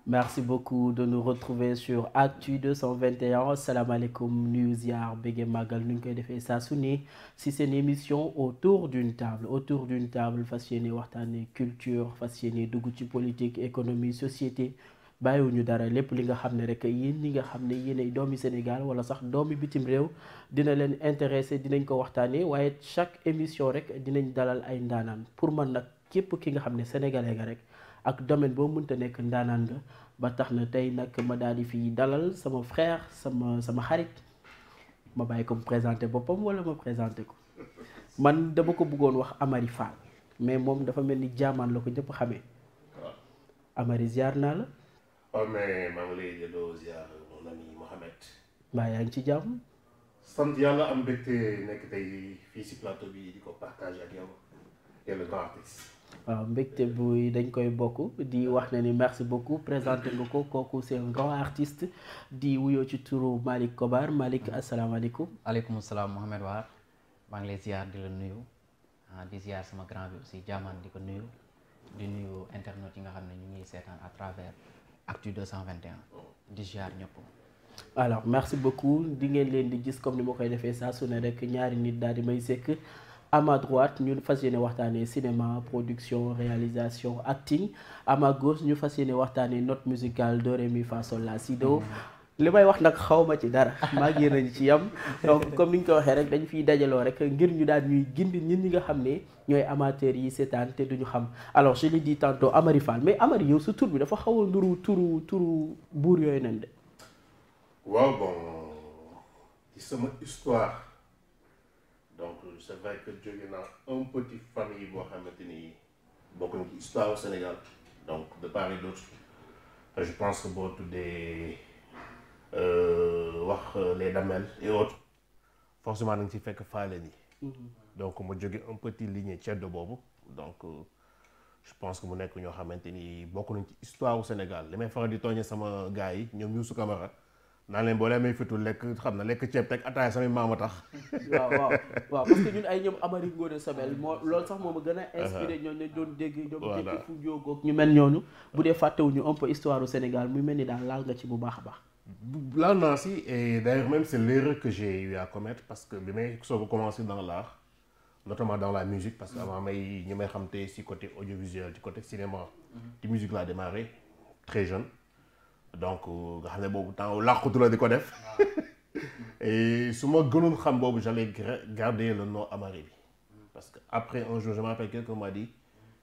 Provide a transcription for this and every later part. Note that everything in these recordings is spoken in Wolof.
Merci beaucoup de nous retrouver sur Actu 221 salaamaaleykum nuyu ziar bége màggal nu ñu koy defee saa su ne si seen émission autour d'une table fas yéene waxtaanee culture fas yéene dugg ci politique économie société bàyyiwuñu dara lépp li nga xam ne rek yéen ñi nga xam ne yéenay doomi Sénégal wala sax doomi bitim réew dina leen intéressé dinañ ko waxtaanee waaye chaque émission rek dinañ dalal ay ndaanaan pour man nag képp ki nga xam ne sénégalais nga rek. ak domaine boo mënta nekk ndaanaan nga ba tax na tey nag ma daal di fi dalal sama frère sama xarit ma bàyyi ko mu présenté boppam wala ma présenté ko man dama ko bëggoon wax Amary Fall mais moom dafa mel ni jaamaan la ko ñëpp xamee. Amary ziar naa la. waaw mais maa ngi lay delloo ziar mon ami Mohamed. mbaa yaa ngi ci jàmm. sant yàlla am mbégte nekk tey fii si plateau bi di ko partager ak yow et le grand artiste. waaw mbégte bu dañ koy bokk di wax ne ni merci beaucoup présenté nga ko kooku c'est un grand artiste di wuyoo ci turu Malick Kobar Malick asalaamaaleykum. aleykum salaam Mohamed Waar maa ngi lay ziar di la nuyu di ziar sama grand bi aussi jaamaan di ko nuyu di nuyu internautes yi nga xam ne ñu ngi seetaan à travers Actu 221 di ziar ñëpp. alors merci beaucoup di ngeen leen di gis comme ni ma koy defee saa su ne rek ñaari nit daal di may sekk. À ma droite ñu fas yéene waxtaanee cinéma production réalisation acting à ma gauche ñu fas yéene waxtaanee note musicale do ré mi fa sol la si do li may wax nag xaw ma ci dara maa ngi yéen ci yam donc comme ni ñu ko waxee rek dañ fiy dajaloo rek ngir ñu daal ñuy gindi nit ñi nga xam ne ñooy amateurs yi seetaan te duñu xam alors je l'ai dit tantôt Amary Fall mais Amary yow sa tur bi dafa xaw a nduru turu buur yooyu nen de. waaw bon ci sama histoire. donc c'est vrai que jóge naa un petit famille boo xamante ni bokk na ci histoire au Sénégal donc de part et d'autre je pense que boo tuddee wax les Damel et autres forcément da nga ci fekk faale ni donc ma jóge un petit lignée ceddo boobu donc je pense que mu nekk ñoo xamante ni bokk nañ ci histoire au Sénégal li may faral di tooñee sama gars yi ñoom Youssou Camara naa leen boo leen may fitul lekk xam na lekk ceeb teg ataaya samay maama tax. waaw parce que ñun ay ñoom Amary Ngoone Sobel moo loolu sax moom a gën a inspiré ñoom dañ doon dégg ñoom dégg fu jógoog ñu mel ñooñu bu dee fàttewuñu un peu histoire au Sénégal muy mel ni daal laal nga ci bu baax a baax. laal naa si et d'ailleurs même c'est l'erreur que j'ai eu à commettre parce que bi may soog a commencer dans l'art notamment dans la musique parce que avant may ñi may xam te si côté audiovisuel ci côté cinéma ci musique laa démarré très jeune. donc nga xam ne boobu temps làqutu la di ko def et su ma gënoon xam boobu j'allais garder le nom Amary bi parce que après un jour je me rappelle quelqu'un m'a dit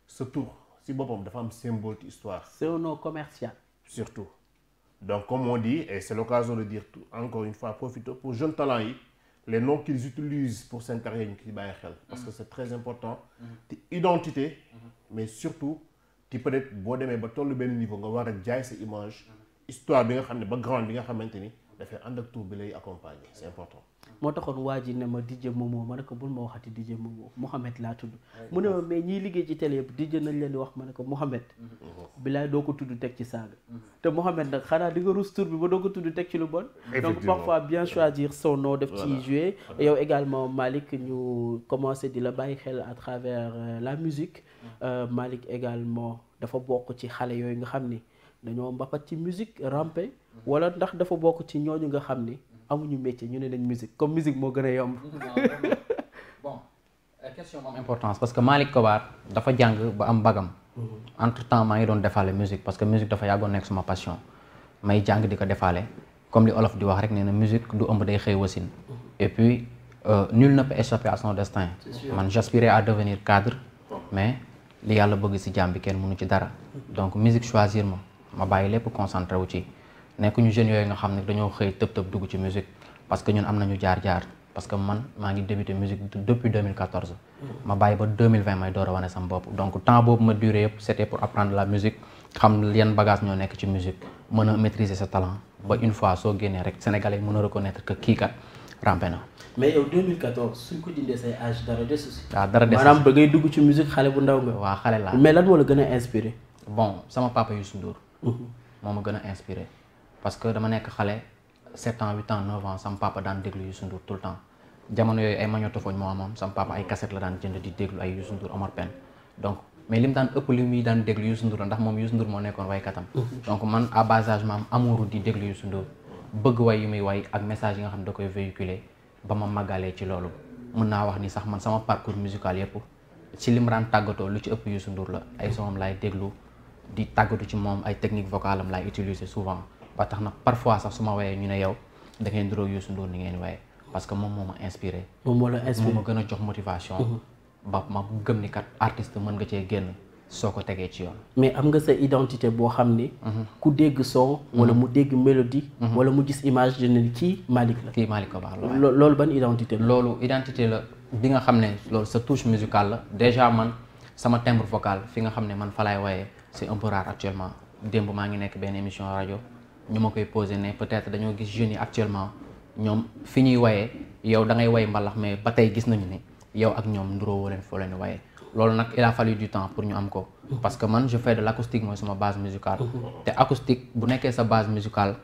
ce tour si boppam dafa am symbole ci histoire. c'est un nom commercial. surtout donc comme on dit et c'est l'occasion de dire tout encore une fois profiter pour jeunes talents yi les noms qu'ils utilisent pour seen carrière ñu ci bàyyi xel parce que c'est très important te identité mais surtout ti peut-être boo demee ba tollu benn niveau nga war a jaay sa image histoire bi nga xam ne background bi nga xamante ni dafay ànd ak tour bi lay accompagner c'est important. moo taxoon waa ji ne ma DJ Momo ma ne ko bul ma waxati DJ Momo Mouhamed laa tudd. mu ne ma mais ñiy liggéey ci télé yëpp DJ nañ leen di wax ma ne ko Mouhamed. bilaay doo ko tudd teg ci saaga. te Mouhamed nag xanaa di nga rus tur bi ba doo ko tudd teg ci lu bon. donc parfois bien choisir son nom def ci jouer. yow également Malick ñu commencé di la bàyyi xel à travers la musique. Malick également dafa bokk ci xale yooyu nga xam ni. dañoo mbapat ci musique rampe wala ndax dafa bokk ci ñooñu nga xam ni amuñu métier ñu ne nañ musique comme musique moo gën a yomb. bon question bu am importance parce que Malick Kobar dafa jàng ba am bagam. entre temps maa ngi doon defaale musique parce que musique dafa yàggoon nekk sama passion may jàng di ko defaale comme li olof di wax rek nee na musique du ëmb day xëy wasin et puis nul ne peut échapper à son destin. man j'aspirais à devenir cadre mais li yàlla bëgg ci jàmm bi kenn mënu ci dara donc musique choisir ma bàyyi lépp concentré wu ci nekkuñu jeunes yooyu nga xam ne dañoo xëy tëb dugg ci musique parce que ñun am nañu jaar-jaar parce que man maa ngi débuté musique depuis 2014 ma bàyyi ba 2020 may door a wane sama bopp donc temps boobu ma duré yëpp c'était pour apprendre la musique xam yan bagage ñoo nekk ci musique mën a maîtriser sa talent ba une fois soo génnee rek sénégalais mën a reconnaître que kii kat rampe na. mais yow 2014 suñ ko dindee say âge dara desu si. waaw dara desu si maanaam ba ngay dugg ci musique xale bu ndaw nga. waaw xale laa mais lan moo la gën a inspiré. bon sama papa Youssou Ndour. moo ma gën a inspiré parce que dama nekk xale 7 ans 8 ans 9 ans sama papa daan déglu Youssou Ndour tout le temps jamono yooyu ay magnétophone moo amoon sama papa ay cassette la daan jënd di déglu ay Youssou Ndour Omar Pène donc mais li mu daan ëpp li muy daan déglu Youssou Ndour la ndax moom Youssou Ndour moo nekkoon waykatam. donc man à bas âge ma am amour di déglu Youssou Ndour bëgg way yu muy way ak message yi nga xam ne da koy véhiculer ba ma màggalee ci loolu mën naa wax ni sax man sama parcours musical yëpp ci li mu daan tàggatoo lu ci ëpp Youssou Ndour la ay sonam laay déglu di tàggatu ci moom ay technique vocale am laay utiliser souvent ba tax na parfois sax su ma wayee ñu ne yow da ngeen niróo Youssou Ndour ni ngeen wayee parce que moom moo ma inspiré. moom moo la inspiré moo ma gën a jox motivation. ba ma gëm ni kat artiste mën nga cee génn soo ko tegee ci yoon. mais am nga sa identité boo xam ni. ku dégg son. wala mu dégg mélodie. wala mu gis image de ne kii Malick la. kii Malick Kobar la loolu ban identité la. loolu identité la bi nga xam ne loolu sa touche musicale la déjà man sama timbre vocal fi nga xam ne man fa laay woyee c'est un peu rare actuellement démb maa ngi nekk benn émission rajo ñu ma koy posé ne peut-être dañoo gis jeunes yi actuellement ñoom fi ñuy woyee yow da ngay woy mbalax mais ba tey gis nañu ni yow ak ñoom nduroo woo leen foo leen woyee loolu nag il a fallu du temps pour ñu am ko parce que man je fais de l'acoustique mooy sama base musicale te acoustique bu nekkee sa base musicale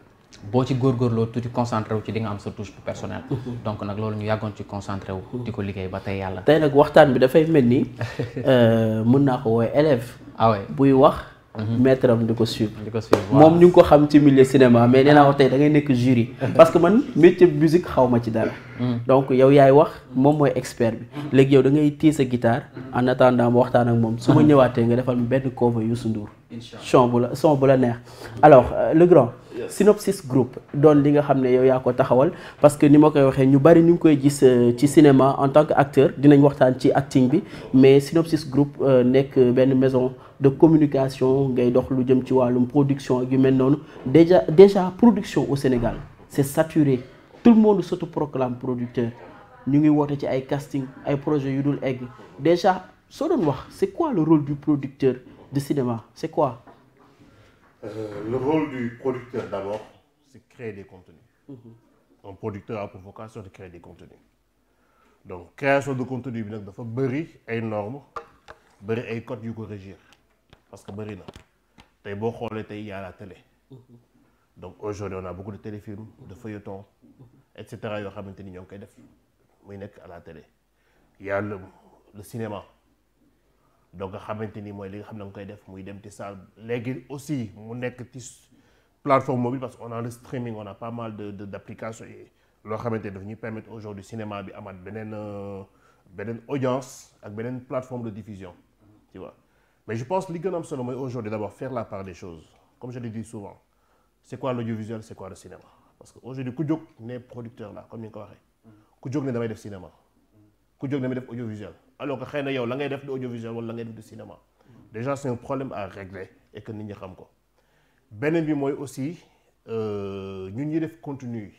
boo ci góorgóorloo tuuti concentré wu ci di nga am sa touche personnelle donc nag loolu ñu yàggoon ci concentré wu di ko liggéey ba tey yàlla tey nag waxtaan bi dafay mel ni mën naa ko woowe élève buy wax maître am di ko suivre moom ñu ngi ko xam ci milieu cinéma mais nee naa wax tey da ngay nekk jury parce que man métier musique xaw ma ci dara donc yow yaay wax moom mooy expert bi léegi yow da ngay téye sa guitare en attendant ma waxtaan ak moom su ma ñëwaatee nga defal benn cover Youssou Ndour son bu la neex alors le grand Synopsis Group doon li nga xam ne yow yaa ko taxawal parce que ni ma koy waxee ñu bari ñu ngi koy gis ci cinéma en tant que acteur dinañ waxtaan ci acting bi mais Synopsis Group nekk benn maison de communication ngay dox lu jëm ci wàllum production ak yu mel noonu déjà production au Sénégal c'est saturé tout le monde s'autoproclame producteur ñu ngi woote ci ay casting ay projets yu dul egg déjà soo doon wax c'est quoi le rôle du producteur de cinéma c'est quoi? Le rôle du producteur d'abord, c'est créer des contenus. Un producteur a pour vocation de créer des contenus. Donc création de contenu bi nag dafa bëri ay normes bëri ay codes yu ko régir parce que bëri na tey boo xoolee tey y a la télé. Donc aujourd'hui on a beaucoup de téléfilms, de feuilletons, et cetera yoo xamante ni ñoo ngi koy def muy nekk à la télé. Il y a le cinéma. Donc nga xamante ni mooy li nga xam ne nga koy def muy dem ci salle léegi aussi mu nekk ci plateforme mobile parce qu'on a le streaming on a pas mal d'applications yi loo xamante ni daf ñuy permettre aujourd'hui cinéma bi amaat beneen audience ak beneen plateforme de diffusion tu vois mais je pense li gën a am solo mooy aujourd'hui d'abord faire la part des choses comme je le dis souvent c'est quoi l'audiovisuel c'est quoi le cinéma parce que aujourd'hui ku jóg ne producteur là comme ni nga ko waxee ku jóg ne damay def cinéma ku jóg damay def audiovisuel alors que xëy na yow la ngay def de audiovisuel wala la ngay def de cinéma déjà c'est un problème à régler et que nit ñi xam ko beneen bi mooy aussi ñun ñuy def contenu yi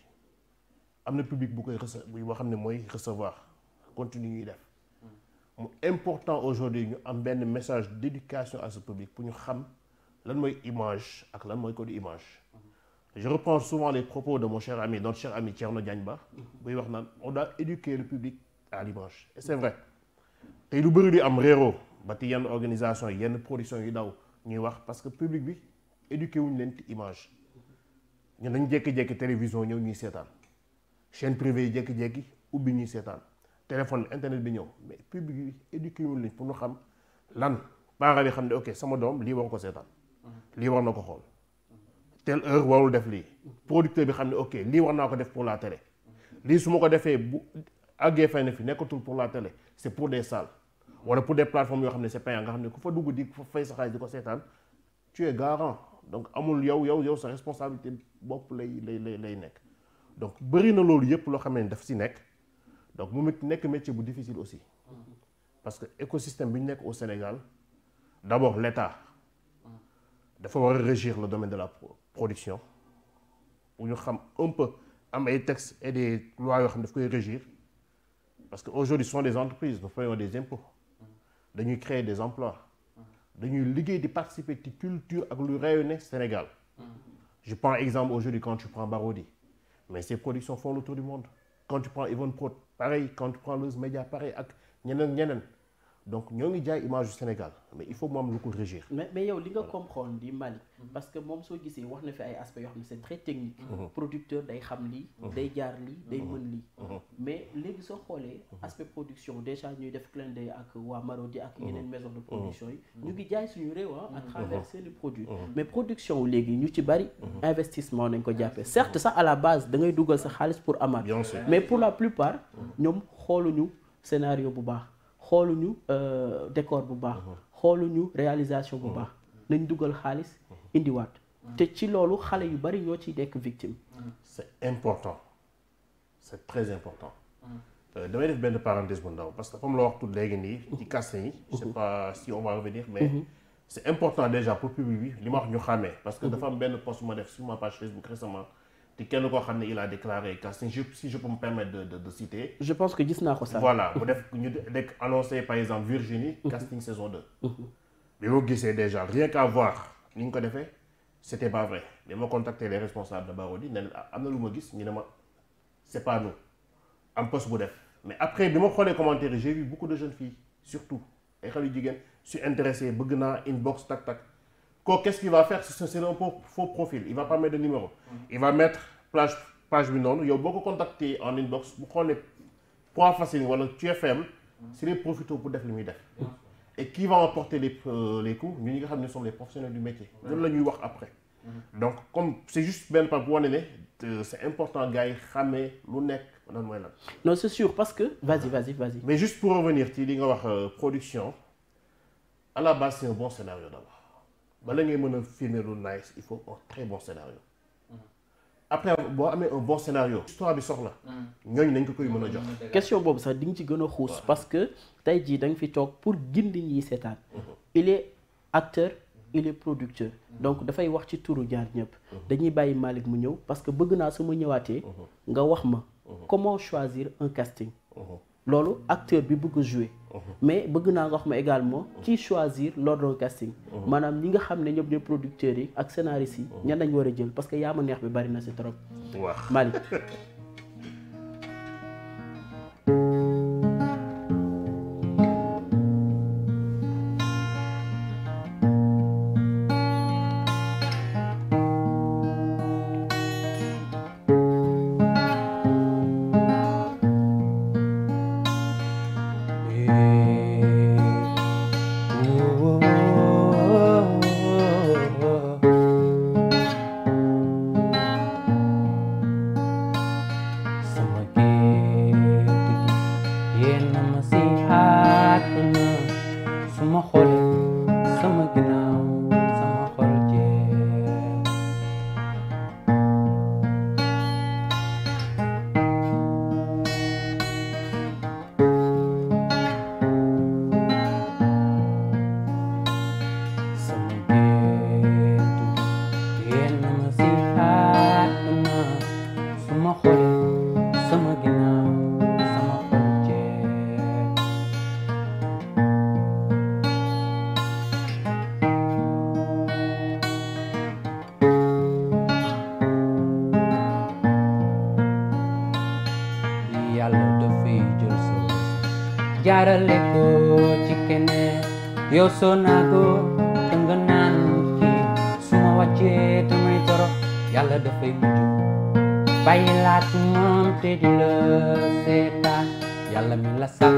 am na public bu koy boo xam ne mooy recevoir contenu ñuy def mu important aujourd'hui ñu am benn message d'éducation à ce public pour ñu xam lan mooy image ak lan mooy code image je reprends souvent les propos de mon cher ami notre cher ami Thierno Diagne Ba buy wax naan on doit éduquer le public à l'image et c'est vrai tey lu bëri di am réero ba ti yenn organisation yenn production yu daw ñuy wax parce que public bi éduqué wuñu leen ci image ñun dañ jékki-jékki télévision ñëw ñuy seetaan chaîne privée yi jékki-jékki ubbi ñuy seetaan téléphone internet bi ñëw mais public bi éduqué wuñu leen pour ñu xam lan parents bi xam ne ok sama doom lii war ko seetaan lii war na ko xool telle heure warul def lii producteur bi xam ne ok lii war naa ko def pour la télé lii su ma ko defee bu àggee fay na fi nekkatul pour la télé c'est pour des salles wala pour des plateformes yoo xam ne c'est payant nga xam ne ku fa dugg di fa fay sa xaalis di ko seetaan tu es garant donc amul yow sa responsabilité bopp lay nekk donc bëri na loolu yëpp loo xam ne daf si nekk donc mu nekk métier bu difficile aussi parce que écosystème bi ñu nekk au Sénégal d'abord l'État dafa war a régir le domaine de la production pour ñu xam un peu am ay textes et des lois yoo xam ne daf koy régir parce que aujourd'hui ce sont des entreprises nous payons des impôts dañuy créer des emplois dañuy liggéey di participer ci culture ak lu rayonner Sénégal je prends exemple aujourd'hui quand tu prends Barodi mais ces productions font le tour du monde quand tu prends Yvonne Prod pareil quand tu prends Leuz Média pareil ak ñeneen donc ñoo ngi jaay image du Sénégal mais il faut mu am lu ko régir. mais yow li nga comprendre di Malick parce que moom soo gisee wax na fi ay aspects yoo xam ne c'est très technique. producteur day xam lii. day jaar lii day mën lii. mais léegi soo xoolee aspect production déjà ñuy def clin d'œil ak waa Marodi ak yeneen maison de production yi. ñu ngi jaay suñu réew à travers seeni produits. mais production wu léegi ñu ci bari. investissement nañ ko jàppee certes sax à la base da ngay dugal sa xaalis pour amaat. mais pour la plupart ñoom xooluñu scénario bu baax. xooluñu décor bu baax xooluñu réalisation bu baax nañ dugal xaalis indiwaat te ci loolu xale yu bari ñoo ciy nekk victime. c'est important c'est très important. damay def benn parenthèse bu ndaw parce que comme la wax tout léegi nii ci casting yi je sais pas si on va revenir mais c'est important déjà pour public bi li ma wax ñu xàmmee parce que dafa am benn post ma def sur ma page Facebook récemment te kenn koo xam ne il a déclaré casting si je peux me permettre de citer. je pense que gis naa ko sax. voilà mu def ñu dekk annoncé par exemple Virginie. casting saison 2. bi ma gisee déjà rien qu'à voir ni ñu ko defee c'était pas vrai bi ma contacté les responsables de Marodi ne leen am na lu ma gis ñu ne ma c'est pas nous am poste bu def mais après bi ma xoolee commentaire j'ai vu beaucoup de jeunes filles surtout ay xale yu jigéen su intéressé bëgg naa inbox tak tak. Qu'est-ce qu'il va faire? C'est un faux profil. Il va pas mettre de numéro. Il va mettre page bi noonu yow boo ko contacter en inbox bu xoolee point facile wala tu es faible c'est les profiteurs pour def li muy def. Et qui va emporter les coups ñun ñi nga xam ne sont les professionnels du métier. loolu la ñuy wax après. donc comme c'est juste benn part bu wane ne c'est important gars yi xàmmee lu nekk lan mooy lan. non c'est sûr parce que vas-y. mais juste pour revenir ci li nga wax production à la base c'est un bon scénario d'abord. bala ngay mën a filmer lu nice il faut un très bon scénario. après boo amee un bon scénario. histoire bi soxla. ñooñu nañ ko koy mën a jox. question boobu sax di nga ci gën a xuus. parce que tey jii da nga fi toog pour gindi ñi seetaan. il est acteur il est producteur. donc dafay wax ci turu ñaar ñëpp. dañuy bàyyi Malick mu ñëw parce que bëgg naa su ma ñëwaatee. nga wax ma. comment choisir un casting. loolu acteur bi bëgg a jouer. mais bëgg naa nga wax ma également qui choisir l'ordre casting. maanaam ñi nga xam ne ñoom ñooy producteurs yi ak scénaristes yi. ñan lañ war a jël parce que yaa ma neex bi bari na ci trop. waaw Malick. jaarale ko ci keneen yow soo naago danga naan kii su ma wàccee damay toro yàlla dafay mujj bàyyi laat moom te di la seetaan yàlla mi la sax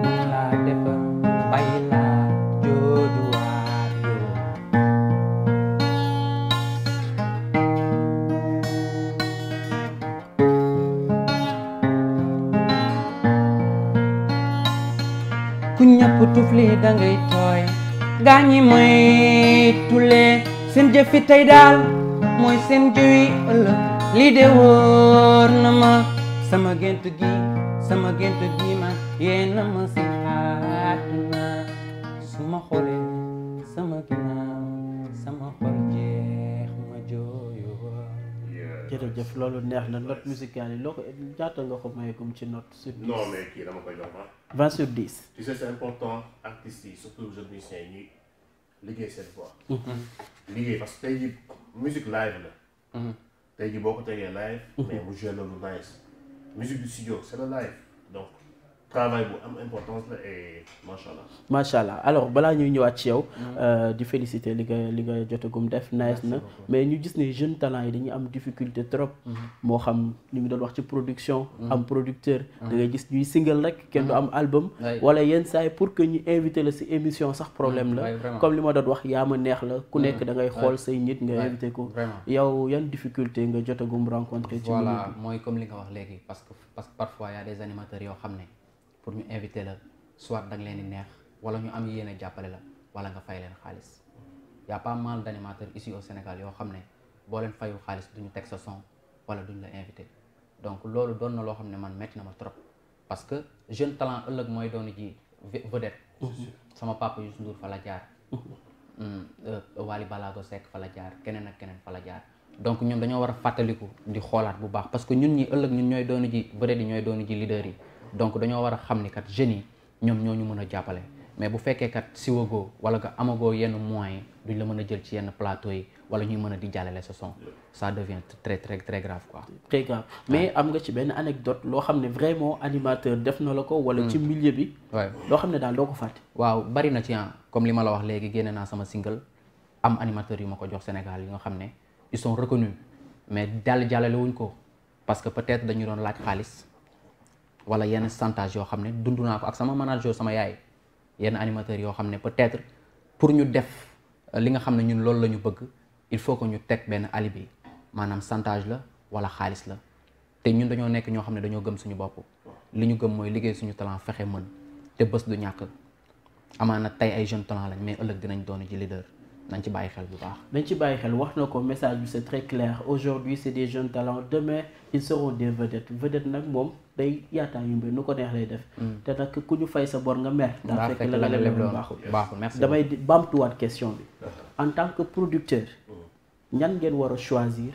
mu la defar bàyyi laat jooju waar yoo ku ñàpp tufli dangay tooy gaañi mooy tulee seen jëfi tey daal mooy seen jëwi ëllëg lii de wóor na ma sama gént gi ma yéena ma si àdduna su ma xoolee sama ginnaaw sama xol jeex ma jooyoo. jërëjëf loolu neex na note musicale yi loo ko ñaata nga ko mayegum ci note sur 10. non mais kii dama koy jox 20 sur 10. tu sais c'est important artistes yi surtout jeunes musiciens yi ñuy liggéey cette fois. liggéey parce que tey jii musique live la. tey jii boo ko tegee live. mais mu joué loolu nice. musique du studio c'est le live donc travail bu am importance la et macha allah. macha allah alors balaa ñuy ñëwaat ci yow. di féliciter li nga jotagum def nice na mais ñu gis ne jeunes talents yi dañuy am difficulté trop. moo xam li mu doon wax ci production. am producteur. da ngay gis ñuy single rek kenn du am album. wala yenn saa yi pour que ñu invité la ci émission sax problème la. comme li ma doon wax yaa ma neex la ku nekk da ngay xool say nit nga invité ko. yow yan difficulté nga jotagum rencontré. ci voilà mooy comme li nga wax léegi parce que parfois y a des animateurs yoo xam ne. pour ñu inviter la soit da nga leen di neex wala ñu am yéene jàppale la wala nga fay leen xaalis y a pas mal d'animateurs ici au Sénégal yoo xam ne boo leen fayul xaalis duñu teg sa son wala duñu la invité donc loolu doon na loo xam ne man metti na ma trop parce que jeune talent ëllëg mooy doon ji vedette sama papa Youssou Ndour fa la jaar Wally Ballago Seck fa la jaar keneen ak keneen fa la jaar donc ñoom dañoo war a fàttaliku di xoolaat bu baax parce que ñun ñi ëllëg ñun ñooy doon ji vedette yi ñooy doon ji leader yi donc dañoo war a xam ni kat jeunes yi ñoom ñoo ñu mën a jàppale mais bu fekkee kat siwagoo wala nga amagoo yenn moyens duñ la mën a jël ci yenn plateau yi wala ñuy mën a di jàllale sa son ça devient très très très grave quoi. très grave mais am nga ci benn anecdote loo xam ne vraiment animateur def na la ko. wala ci milieu bi. waaw loo xam ne daal doo ko fàtte. waaw bari na ci comme li ma la wax léegi génne naa sama single am animateur yu ma ko jox Sénégal yi nga xam ne ils sont reconnus mais jàllale wuñ ko parce que peut-être dañu doon laaj xaalis. wala yenn chantage yoo xam ne dund naa ko ak sama manager sama yaay yenn animateurs yoo xam ne peut-être pour ñu def li nga xam ne ñun loolu la ñu bëgg il faut que ñu teg benn alibi maanaam chantage la wala xaalis la te ñun dañoo nekk ñoo xam ne dañoo gëm suñu bopp li ñu gëm mooy liggéey suñu talent fexe mën te bés du ñàkk amaana tey ay jeunes talent lañ mais ëllëg dinañ doon ji leader nañ ci bàyyi xel bu baax. nañ ci bàyyi xel wax na ko message bi c'est très clair aujourd'hui c'est des jeunes talents demain ils seront des vedettes vedette nag moom day yaataa yumbe nu ko neex lay def. te nag ku ñu fay sa bor nga mer. daa fekk la nga lebloon baaxul merci. damay bamtuwaat question bi en tant que producteur ñan ngeen war a choisir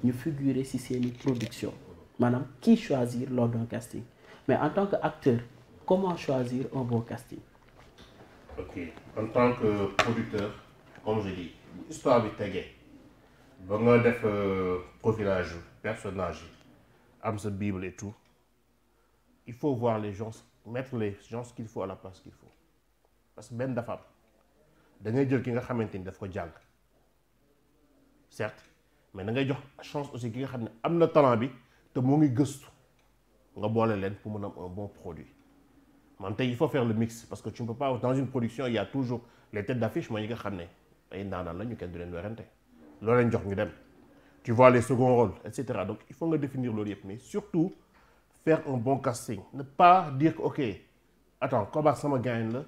ñu figurer ci seeni production maanaam qui choisir lors d'un casting mais en tant que acteur comment choisir un bon casting. ok en tant que producteur. comme je dis histoire bi tegee ba nga def profilage personnage yi am sa bible et tout il faut voir les gens mettre les gens qu'il faut à la place qu'il faut parce que benn dafa am da ngay jël ki nga xamante ni daf ko jàng certes mais da ngay jox chance aussi ki nga xam ne am na talent bi te moo ngi gëstu nga boole leen pour mën a am un bon produit man tey il faut faire le mix parce que tu ne peux pas dans une production il y a toujours les têtes d'affiche mooy ñi nga xam ne ay ndaanaan la ñu kenn du leen werante loolu leen jox ñu dem tu vois les seconds rôles et cetera donc il faut nga définir loolu yëpp mais surtout faire un bon casting ne pas dire que ok attends Kobar sama gain la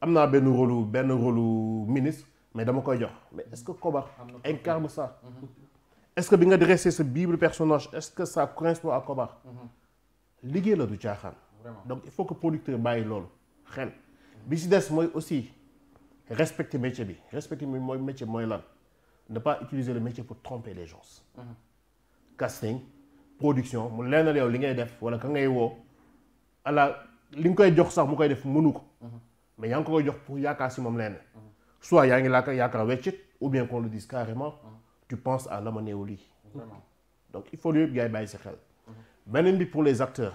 am naa benn rôle ministre mais dama koy jox mais est-ce que Kobar incarne ça est-ce que bi nga dressé ce bible personnage est-ce que ça correspond à Kobar liggéey la du caaxaan donc il faut que producteur bàyyi loolu xel bi si des mooy aussi respecter métier bi respecter mooy métier mooy lan ne pas utiliser le métier pour tromper les gens casting production mu leenal yow li ngay def wala ka ngay woo li nga koy jox sax mu koy def mënu ko mais yaa ngi ko koy jox pour yaakaar si moom leen soit yaa ngi yaakaar weccit ou bien qu'on le dise carrément tu penses à l'amener au lit donc il faut yëpp gars yi bàyyi si xel beneen bi pour les acteurs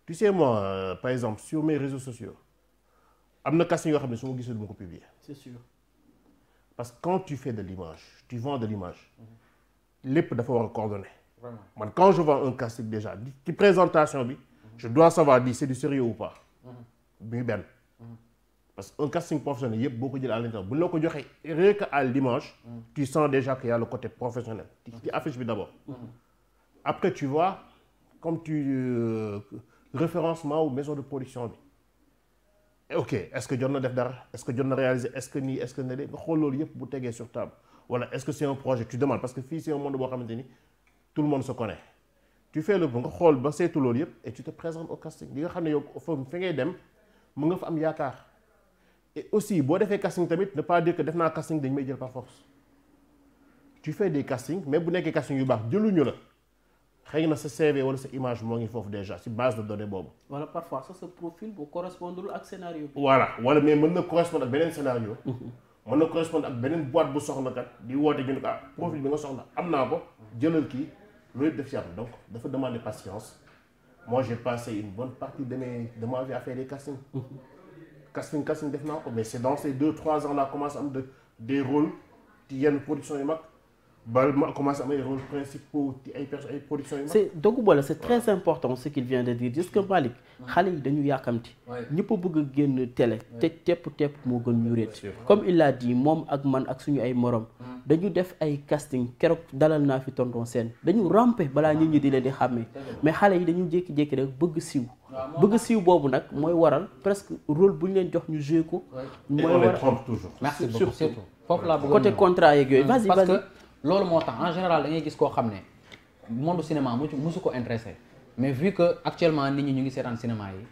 tu sais moi par exemple sur mes réseaux sociaux am na casting yoo xam ne su ma gisee du ma ko publier. c'est sûr. parce que quand tu fais de l'image tu vends de l'image lépp dafa war a coordonner. vraiment man quand je vends un casting déjà ci présentation bi. je dois savoir di c'est du sérieux ou pas. muy benn. parce que un casting professionnel yëpp boo ko jëlee à l'intérieur bu la ko joxee rien que à l'image tu sens déjà qu'il y a le côté professionnel. ci affiche bi d'abord. après tu vois comme référencement ou maison de production bi. ok est-ce que jot na def dara est-ce que jot na réaliser est-ce que nii est-ce que ne de nga xool loolu yëpp bu tegee sur table wala est-ce que c'est un projet tu demandes parce que fii c'est un monde boo xamante ni tout le monde se connaît tu fais le nga xool ba seetu loolu yëpp et tu te présentes au casting li nga xam ne yow fi ngay dem mu nga fa am yaakaar et aussi boo defee casting tamit ne pas dire que def naa casting dañ may jël par force tu fais des castings mais bu nekkee casting yu baax jëluñu la xëy na sa CV wala sa image moo ngi foofu déjà ci base de données boobu. wala parfois ça sa profil bu correspondre ak scénario. voilà wala mais mën na correspondre ak beneen scénario. mën na correspondre ak beneen boîte bu soxla kat di woote ñu ne ko profil bi nga soxla am naa ko jëlal kii loolu def ci am donc dafa demander patience moi j'ai passé une bonne partie de ma vie à faire des castings. casting def naa ko mais c'est dans ces 2-3 ans là commencé am des rôles ci yenn production yu mag ba ma commencé am ay rôles principaux ci ay production yu mag. c'est donc voilà c'est très important ce qu'il vient de dire gis nga Malick xale yi dañu yàkkamti ñëpp a bëgg a génn télé te tepp moo gën ñu réet comme il l'a dit moom ak man ak suñu ay morom dañu def ay casting keroog dalal naa fi tonton Sène dañu ramper balaa nit ñi di leen di xàmmee mais xale yi dañu jékki-jékki rek bëgg siiw boobu nag mooy waral presque rôle bu ñu leen jox ñu joué ko mooy waral trompe toujours. merci beaucoup surtout foofu laa bëggoon côté contrat yeeg yooyu vas-y parce que loolu moo tax en général da ngay gis koo xam ne monde cinéma musu ko intéressé mais vu que actuellement nit ñi ñu ngi seetaan cinéma yi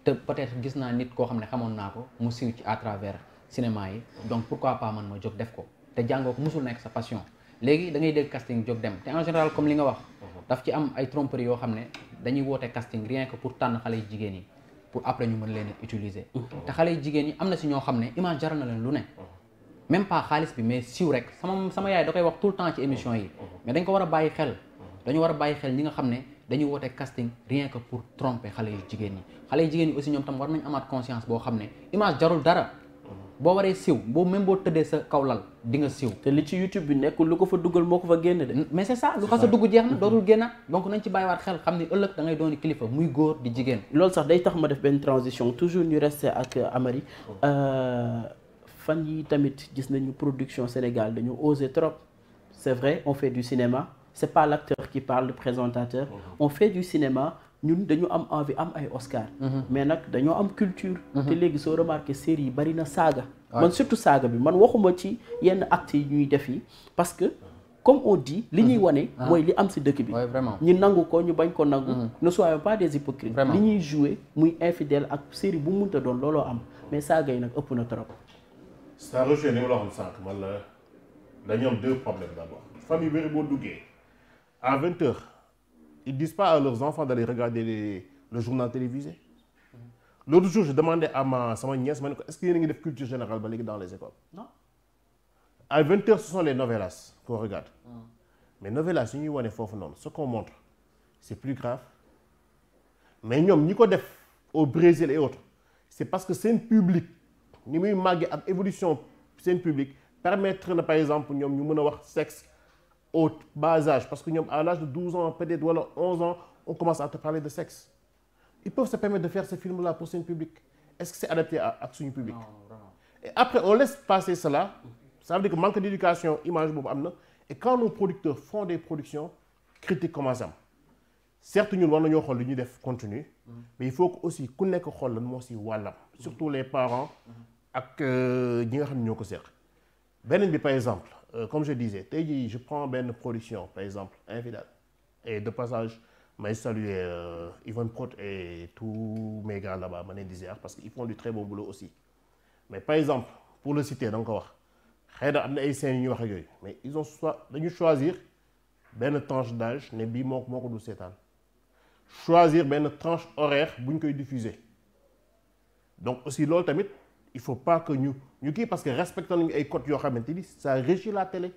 te peut-être gis naa nit koo xam ne xamoon naa ko mu siiw ci à travers cinéma yi donc pourquoi pas man ma jóg def ko te jàngoo ko musul nekk sa passion léegi da ngay dégg casting jóg dem te en général comme li nga wax daf ci am ay tromperies yoo xam ne dañuy woote casting rien que pour tànn xale yu jigéen yi pour après ñu mën leen utiliser te xale yu jigéen yi am na si ñoo xam ne image jaral na leen lu ne même pas xaalis bi mais siiw rek sama yaay da koy wax tout le temps ci émission yi mais dañ ko war a bàyyi xel dañu war a bàyyi xel ñi nga xam ne dañuy woote casting rien que pour tromper xale yu jigéen ñi xale yu jigéen ñi aussi ñoom tam war nañ amaat conscience boo xam ne image jarul dara boo waree siiw boo même boo tëddee sa kaw lal di nga siiw te li ci YouTube bi nekkul lu ko fa dugal moo ko fa génn de mais c'est ça lu xas a dugg jeex na dootul génnaat donc nañ ci bàyyiwaat xel xam ni ëllëg da ngay dooni kilifa muy góor di jigéen loolu sax day tax ma def benn transition toujours ñu rester ak Amary fan yi tamit gis nañu production Sénégal dañu osé trop c'est vrai on fait du cinéma c'est pas l'acteur qui parle le présentateur on fait du cinéma ñun dañu am envie am ay Oscar mais nag dañoo am culture te léegi soo remarqué série yi bari na saaga man surtout saaga bi man waxuma ci yenn actes yi ñuy def yi parce que comme on dit li ñuy wane mooy li am ci dëkk bi ñu nangu ko ñu bañ ko nangu ne soyons pas des hypocrites li ñuy jouer muy infidèle ak série bu munta doon looloo am mais saaga yi nag ëpp na trop ça rejoint ni ma la waxoon sànq man la dañu am 2 problèmes d'abord famille bëri boo duggee à 20h ils disent pas à leurs enfants d'aller regarder le journal télévisé l'autre jour je demandais à sama nièce ma ne ko est-ce que yéen a ngi def culture générale ba léegi dans les écoles non à 20h ce sont les novelas qu'on regarde mais novelas yi ñuy wane foofu noonu ce qu'on montre c'est plus grave mais ñoom ñi ko def au Brésil et autres c'est parce que seen public ni muy màggee ak évolution seen public permettre na par exemple ñoom ñu mën a wax sexe au bas âge parce que ñoom à l'âge de 12 ans peut-être wala 11 ans on commence à te parler de sexe ils peuvent se permettre de faire ce film-là pour seen public est-ce que c'est adapté ak suñu public et après on laisse passer cela ça veut dire que manque d'éducation image boobu am na et quand nos producteurs font des productions critiques commencent am certes ñun war nañoo xool li ñuy def contenu mais il faut que aussi ku nekk xool lan moo si wàllam surtout les parents ak ñi nga xam ne ñoo ko seq beneen bi par exemple comme je disais tey jii je prends benn production par exemple Infidèles et de passage may saluer Yvonne Prot et tous mes gars là-bas ma leen di ziar parce que ils font du très bon boulot aussi mais par exemple pour le citer da nga ko wax xëy na am na ay scènes yu ñuy wax ak yooyu mais ils ont dañu choisir benn tranche d'âge ne bii moo ko dul seetaan choisir benn tranche horaire bu ñu koy diffuser donc aussi loolu tamit il faut pas que ñu kii parce que respecté nañu ay codes yoo xamante ni ça régit la télé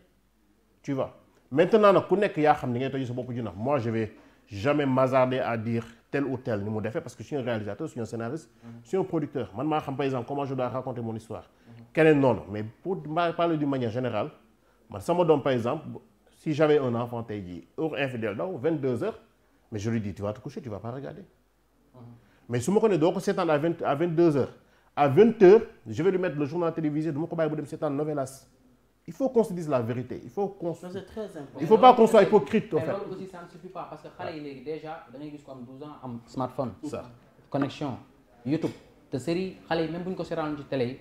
tu vois maintenant nag ku nekk yaa xam ni ngay toji sa bopp ju nax moi je vais jamais m'hasarder à dire tel ou tel ni mu defee parce que je suis un réalisateur je suis un scénariste je suis un producteur man maa xam par exemple comment je dois raconter mon histoire keneen noonu mais pour parler d'une manière générale man sama doom par exemple si j'avais un enfant tey jii heure infidèle daw 22h mais je lui dis tu vas te coucher tu vas pas regarder mais su ma ko ne doo ko seetaan à 22h à 20h je vais lui mettre le journal télévisé du ma ko bàyyi bu dem seetaan novelas il faut qu'on se dise la vérité il faut qu'on ça c'est très important il faut pas qu'on soit hypocrite en fait. mais loolu aussi ça ne suffit pas parce que xale yi léegi déjà da ngay gis ko am 12 ans am smartphone. ça connexion YouTube te série xale yi même bu ñu ko seetaan ci télé yi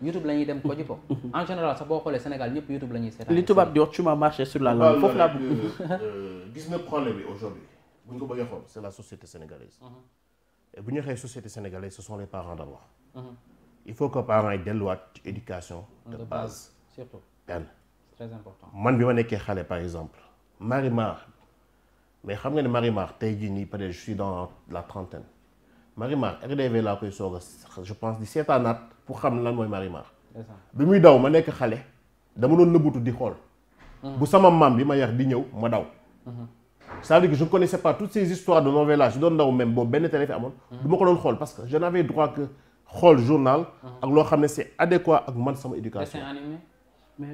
YouTube la ñuy dem ko ji ko en général sax boo xoolee Sénégal ñëpp YouTube la ñuy seetaan. li tubaab di wax tu m'as marché sur la langue foofu laa bëgg. gis nga problème bi aujourd'hui bu ñu ko bëggee xool c'est la société sénégalaise. et bu ñu waxee société sénégalaise ce sont les parents d'abord. il faut que parents yi delluwaat ci éducation de base. surtout benn c'est très important. man bi ma nekkee xale par exemple Marimar mais xam nga ne Marimar tey jii nii peut-être je suis dans la trentaine Marimar RDV laa koy soog a je pense di seetaanaat pour xam lan mooy Marimar. bi muy daw ma nekk xale dama doon nëbbutu di xool. bu sama maam bi ma yar di ñëw ma daw. ça veut dire que je ne connaissais pas toutes ces histoires de novelas je doon ndaw même boobu benn télé fi amoon du ma ko doon xool parce que je n'avais droit que xool journal ak loo xam ne c'est adéquat ak man sama éducation. dessin animé. mais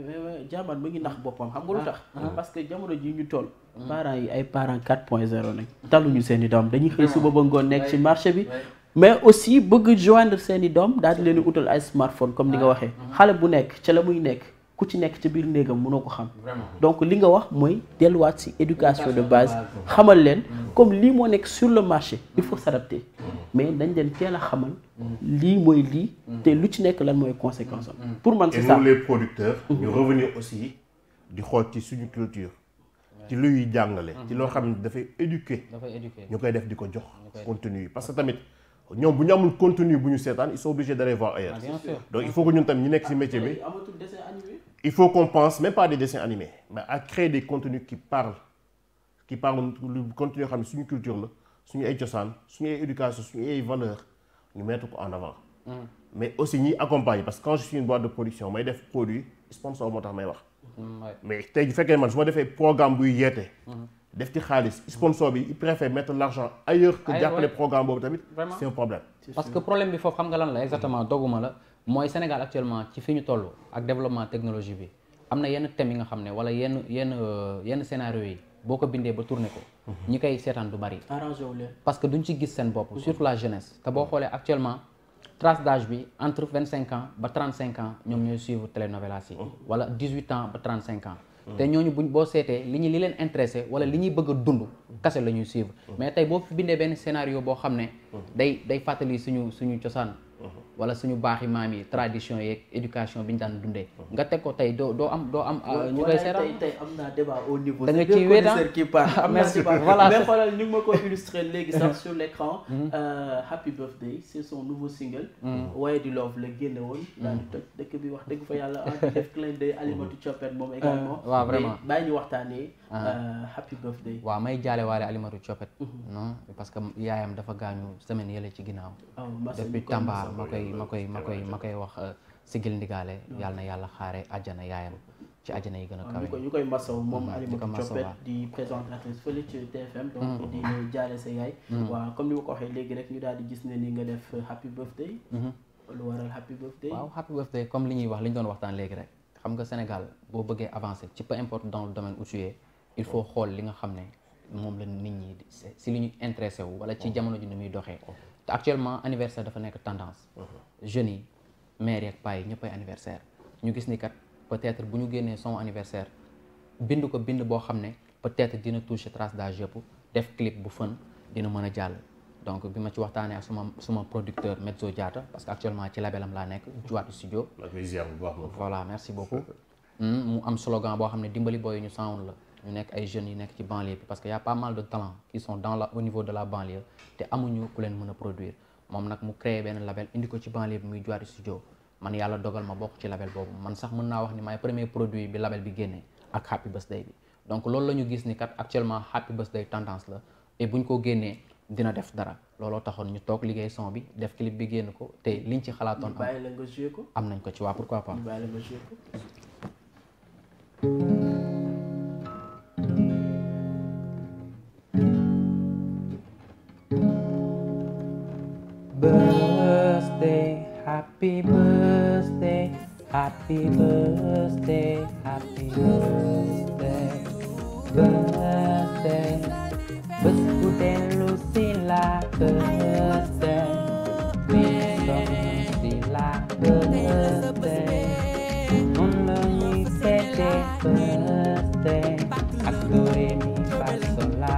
jaamaan mu ngi nax boppam xam nga lu tax parce que jamono ji ñu toll parents yi ay parents 4.0 nañ taluñu seen i doom dañuy xëy suba ba ngoon nekk ci marché bi mais aussi bëgg joindre seen i doom daal di leen di utal ay smartphone comme ni nga waxee xale bu nekk ca la muy nekk ku ci nekk ci biir néegam mënoo ko xam donc li nga wax mooy delluwaat ci éducation de base xamal leen comme lii moo nekk sur le marché il faut s'adapter mais dañ leen teel a xamal lii mooy lii te lu ci nekk lan mooy conséquence am pour man c'est ça et nous les producteurs ñu revenir aussi di xool ci suñu culture ci luy jàngale ci loo xam ne dafay éduquer ñu koy def di ko jox contenu yi parce que tamit ñoom bu ñu amul contenu bu ñu seetaan ils sont obligés d'aller voir ailleurs donc il faut que ñun tamit ñu nekk ci métier bi il faut qu'on pense même pas des dessins animés mais à créer des contenus qui parlent lu contenu yoo xam ne suñu culture la suñu ay cosaan suñu ay éducation suñu ay valeurs ñu mettre ko en avant mais aussi ñiy accompagner parce que quand je suis une boîte de production may def produit sponsor moo tax may wax mais tey bu fekkee man su ma defee programme buy yeete def ci xaalis sponsor bi il préfère mettre l'argent ailleurs que jàppale programme boobu tamit c'est un problème parce que problème bi foofu xam nga lan la exactement dogguma la mooy Sénégal actuellement ci fi ñu toll ak développement technologie bi am na yenn thèmes yi nga xam ne wala yenn scénario yi boo ko bindee ba tourné ko ñi koy seetaan du bari parce que duñ ci gis seen bopp surtout la jeunesse te boo xoolee actuellement tranche d'âge bi entre 25 ans ba 35 ans ñoom ñooy suivre télénovelas yi wala 18 ans ba 35 ans te ñooñu buñ boo seetee li leen intéressé wala li ñuy bëgg a dund kase la ñuy suivre mais tey boo fi bindee benn scénario boo xam ne day fàttali suñu cosaan wala suñu baaxi maam yi tradition yeeg éducation bi ñu daan dundee nga teg ko tey doo am ñu koy seetaan tey am naa débat au niveau da nga ciy wéetaan am naa débat voilà mais xoolal ñu ngi ma ko illustrer léegi sax sur l'écran Happy Birthday c'est son nouveau single Waaye di Love la génne woon daal di toj dëkk bi wax dëgg fa yàlla di def clin d'œil Alimatu Coppet moom également waaw vraiment bàyyi ñu waxtaanee Happy Birthday waaw may jaale waale Alimatu Coppet non parce que yaayam dafa gaañu semaine yële ci ginnaaw depuis Tamba ma koy wax sigil ndigaale yàlla na yàlla xaare àjjana yaayam ci àjjana yi gën a kawe ñu koy masaw moom Alimatu Coppet di présentatrice fële ci TFM donc di jaale sa yaay waaw comme ni ma ko waxee léegi rek ñu daal di gis ne ni nga def Happy Birthday lu waral Happy Birthday waaw Happy Birthday comme li ñuy wax li ñu doon waxtaan léegi rek xam nga Sénégal boo bëggee avancer ci peu importe dans le domaine où tu es il faut xool li nga xam ne moom la nit ñi si li ñu intéressé wu wala ci jamono ji ni muy doxee te actuellement anniversaire dafa nekk tendance jeunes yi mères yi ak paa yi ñëppay anniversaire ñu gis ni kat peut-être bu ñu génnee son anniversaire bind boo xam ne peut-être dina toucher trace d'âge yëpp def clip bu fun dina mën a jàll donc bi ma ci waxtaanee ak suma producteur Mezzo Diatta parce que actuellement ci labelam laa nekk Juwaatu Studio voilà merci beaucoup mu am slogan boo xam ne dimbali booy ñu sound la ñu nekk ay jeunes yi nekk ci banlieue bi parce que y a pas mal de talents qui sont au niveau de la banlieue te amuñu ku leen mën a produire moom nag mu créé benn label indi ko ci banlieue bi muy Juwaatu Studio man yàlla dogal ma bokk ci label boobu man sax mën naa wax ni maay premier produit bi label bi génnee ak Happy Birthday bi donc loolu la ñu gis ni kat actuellement Happy Birthday tendance la et buñ ko génnee dina def dara looloo taxoon ñu toog liggéey son bi def clip bi génn ko te liñ ci xalaatoon am nañ ko ci waa pourquoi pas Birthday, happy birthday, happy birthday, happy birthday, birthday. Bés bu dellu si la birthday, si la birthday. Noonu la ñuy fêté birthday ak do ré mi fa sol la.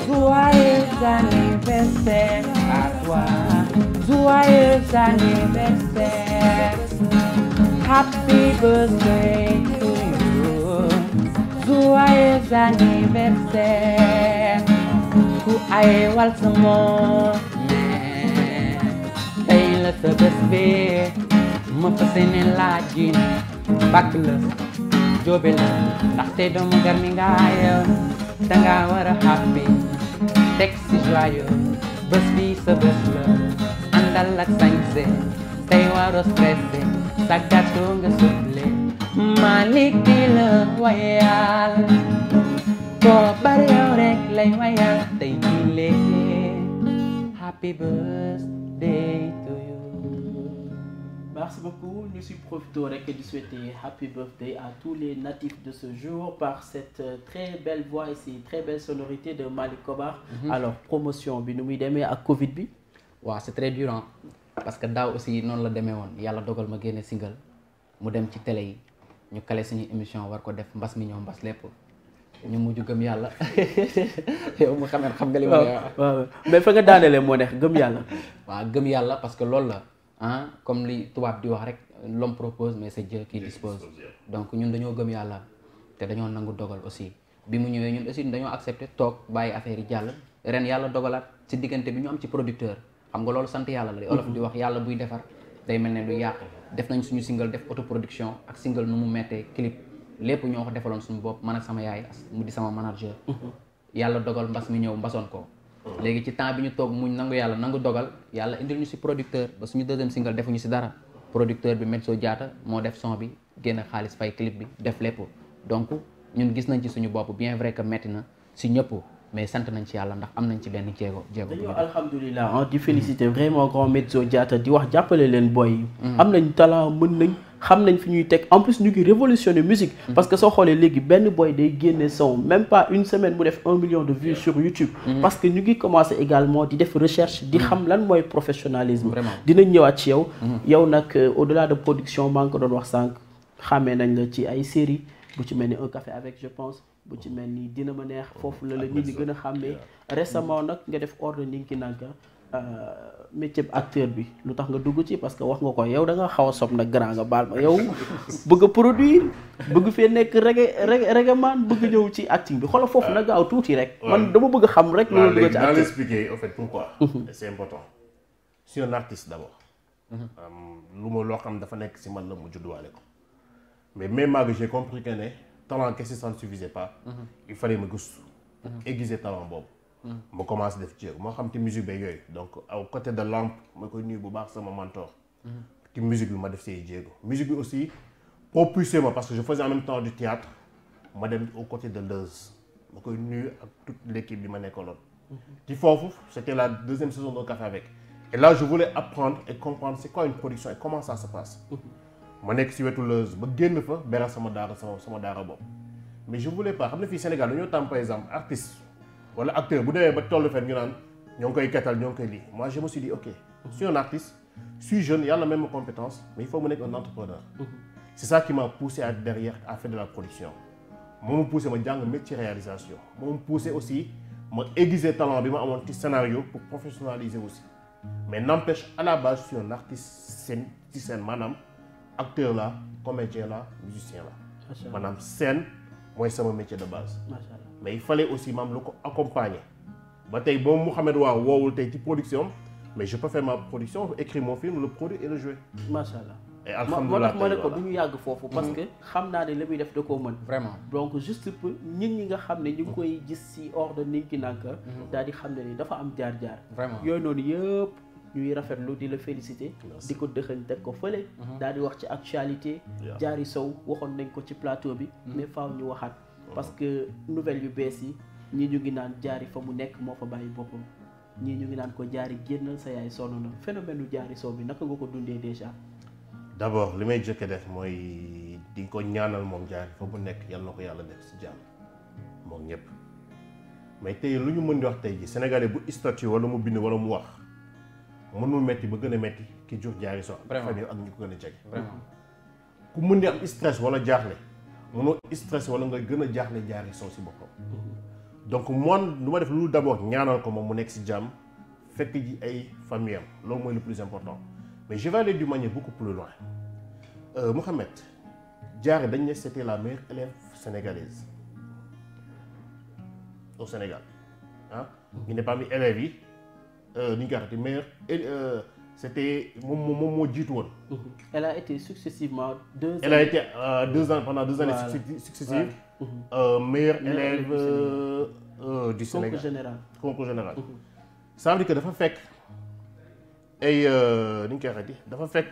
Joyeux anniversaire à toi. Joyeux anniversaire, happy birthday to you. Joyeux anniversaire, ku ay wal sa moom tey la sa bés bi ma fas yéene laa jiin bàkk la jóobe la ndaxte doomu gar mi nga yow danga war a happy teg si joyeux bés bi sa bés la àndal ak sañse tey waroo stressé sa gâteau nga soufflé Malick di la wayal ko bari yow rek lay wayal tey jile happy birthday to you. Merci beaucoup. Nous sommes profitons de souhaiter happy birthday à tous les natifs de ce jour par cette très belle voix et ces très belles sonorités de Malick Kobar. Alors promotion bi nu muy demee ak Covid bi. waaw c'est très dur hein, parce que daaw aussi noonu la demee woon yàlla dogal ma génne single mu dem ci télé yi ñu kale suñu émission war ko def mbas mi ñëw mbas lépp ñu mujj gëm yàlla yow mu xam nga li ma waaw mais fa nga daanelee moo neex gëm yàlla. waaw gëm yàlla parce que loolu la ah comme li tubaab di wax rek l'homme propose mais c'est Dieu qui dispose donc ñun dañoo gëm yàlla te dañoo nangu dogal aussi bi mu ñëwee ñun aussi dañoo accepté toog bàyyi affaire yi jàll ren yàlla dogalaat ci diggante bi ñu am ci producteur xam nga loolu sant yàlla la di olof di wax yàlla buy defar day mel ne du yàq def nañ suñu single def autoproduction ak single nu mu mettee clip lépp ñoo ko defaloon suñu bopp man ak sama yaay mu di sama manager yàlla dogal mbas mi ñëw mbasoon ko léegi ci temps bi ñu toog muñ nangu yàlla nangu dogal yàlla indil ñu si producteur ba suñu deuxième single defuñu si dara producteur bi Metso Diatta moo def son bi génn xaalis fay clip bi def lépp donc ñun gis nañ ci suñu bopp bien vrai que metti na si ñëpp mais sant nañ ci yàlla ndax am nañ ci benn jéego dañoo alhamdulilah di féliciter vraiment grand Metso Diatta di wax jàppale leen boy yi am nañ talent mën nañ xam nañ fi ñuy teg en plus ñu ngi révolutionner musique parce que soo xoolee léegi benn boy day génne son même pas une semaine mu def 1 million de vues sur YouTube parce que ñu ngi commencer également di def recherche di xam lan mooy professionnalisme dinañ ñëwaat ci yow yow nag au-delà de production maa ngi ko doon wax sànq xàmmee nañ la ci ay séries bu ci mel ni un café avec je pense bu ci mel ni dina ma neex foofu la nit ñi gën a xàmmee récemment nag nga def ordre Ninki Nanka métier acteur bi lu tax nga dugg ci parce que wax nga ko yow da nga xaw a sob nag grand nga baal ma yow bëgg a produire bëgg fee nekk reggae man bëgg ñëw ci acting bi xoolal foofu nag gaaw tuuti rek man dama bëgg xam rek loolu dugg ci acting. Dans l'expliquer en fait pourquoi c'est important. Je suis un artiste d'abord lu ma loo xam dafa nekk si man la mu judduwaale ko mais même que j'ai compris que ne talent kese ça ne suffisait pas il fallait ma gëstu aiguiser talent boobu ma commencé def jéego moo xam ci musique ba yooyu donc au côté de Lamp ma koy nuyu bu baax sama mentor ci musique bi ma def say jéego musique bi aussi propulsé ma parce que je faisais en même temps du théâtre ma dem au côté de Leuz ma koy nuyu ak toute l'équipe bi ma nekkaloon ci foofu c'était la deuxième saison de Café Avec et là je voulais apprendre et comprendre c'est quoi une production et comment ça se passe ma nekk si wetu Leuz ba génn fa beral sama daara bopp mais je voulais pas xam ne fii Sénégal dañoo tam par exemple artiste wala acteur bu demee ba tollu fen ñu naan ñoo ngi koy kettal ñoo ngi koy lii moi je me suis dit ok je suis un artiste je suis jeune yàlla même compétence mais il faut mu nekk un entrepreneur c'est ça qui m'a poussé à derrière à faire de la production moo ma poussé ma jàng métier réalisation moo ma poussé aussi ma aiguiser talent bi ma amoon ci scénario pour professionnaliser aussi mais n'empêche à la base je suis un artiste scène maanaam acteur la comédien la musicien la maanaam scène mooy sama métier de base mais il fallait aussi maam lu ko accompagner ba tey boo Mouhamed Waaw woowul tey ci production mais je peux faire ma production écrire mon film le produire et le jouer macha allah et alhamdulilah moo tax ma ne ko du ñu yàgg foofu parce que xam naa ne li muy def da koo mën vraiment donc juste pour ñi nga xam ne ñu ngi koy gis ci ordre Ninki Nanka daal di xam ne ni dafa am jaar-jaar vraiment yooyu noonu yëpp ñuy rafetlu di la féliciter di ko dëxañ teg ko fële daal di wax ci actualité Diary Sow waxoon nañ ko ci plateau bi mais faaw ñu waxaat parce que nouvelle yu bees yi ñii ñu ngi naan Diary fa mu nekk moo fa bàyyi boppam ñii ñu ngi naan ko Diary génnal sa yaay sonn na phénomène u Diary Sow bi naka nga ko dundee déjà d'abord li may jëkke def mooy di ko ñaanal moom Diary fa mu nekk yal na ko yàlla def si jàmm moom ñëpp mais tey lu ñu mën di wax tey ji sénégalais bu statut wala mu bind wala mu wax mënul metti ba gën a metti ki jur Diary Sow famille ak ñu ko gën a jege vraiment ku mën di am stress wala jaaxle mënoo stress wala nga gën a jaaxle Diary Sow si boppam donc man lu ma def lu d'abord ñaanal ko moom mu nekk si jàmm fekk ji ay famille am loolu mooy le plus important mais je vais aller d'une manière beaucoup plus loin Mouhamed Diary dañ ne c'était la meilleure élève sénégalaise au Sénégal ah ñu ne parmi élèves yi ni ñu koy waxati meilleure c'était moom moo jiitu woon. Elle a été successivement Elle a été 2 ans pendant 2 années successives. Meilleure élève du Sénégal. Concours général. Ça veut dire que dafa fekk ay ni ñu koy waxati dafa fekk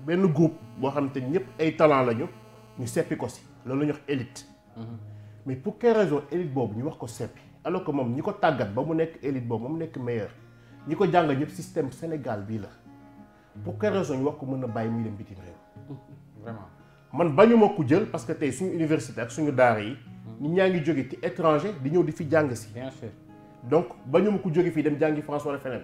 benn groupe boo xam te ñëpp ay talent lañu ñu seppi ko si loolu la ñuy wax élite. Mais pour quelle raison élite boobu ñu wax ko seppi alors que moom ñi ko tàggat ba mu nekk élite boobu ba mu nekk meilleur ñi ko jàngal ñëpp système Sénégal bii la pour quelle raison ñu wax ko mën a bàyyi muy dem bitim réew. vraiment man bañu ma ko jël parce que tey suñu université ak suñu daara yi nit ñaa ngi jóge ci étranger di ñëw di fi jàng si. bien sûr donc bañu ma ko jóge fii dem jàngi France wala feneen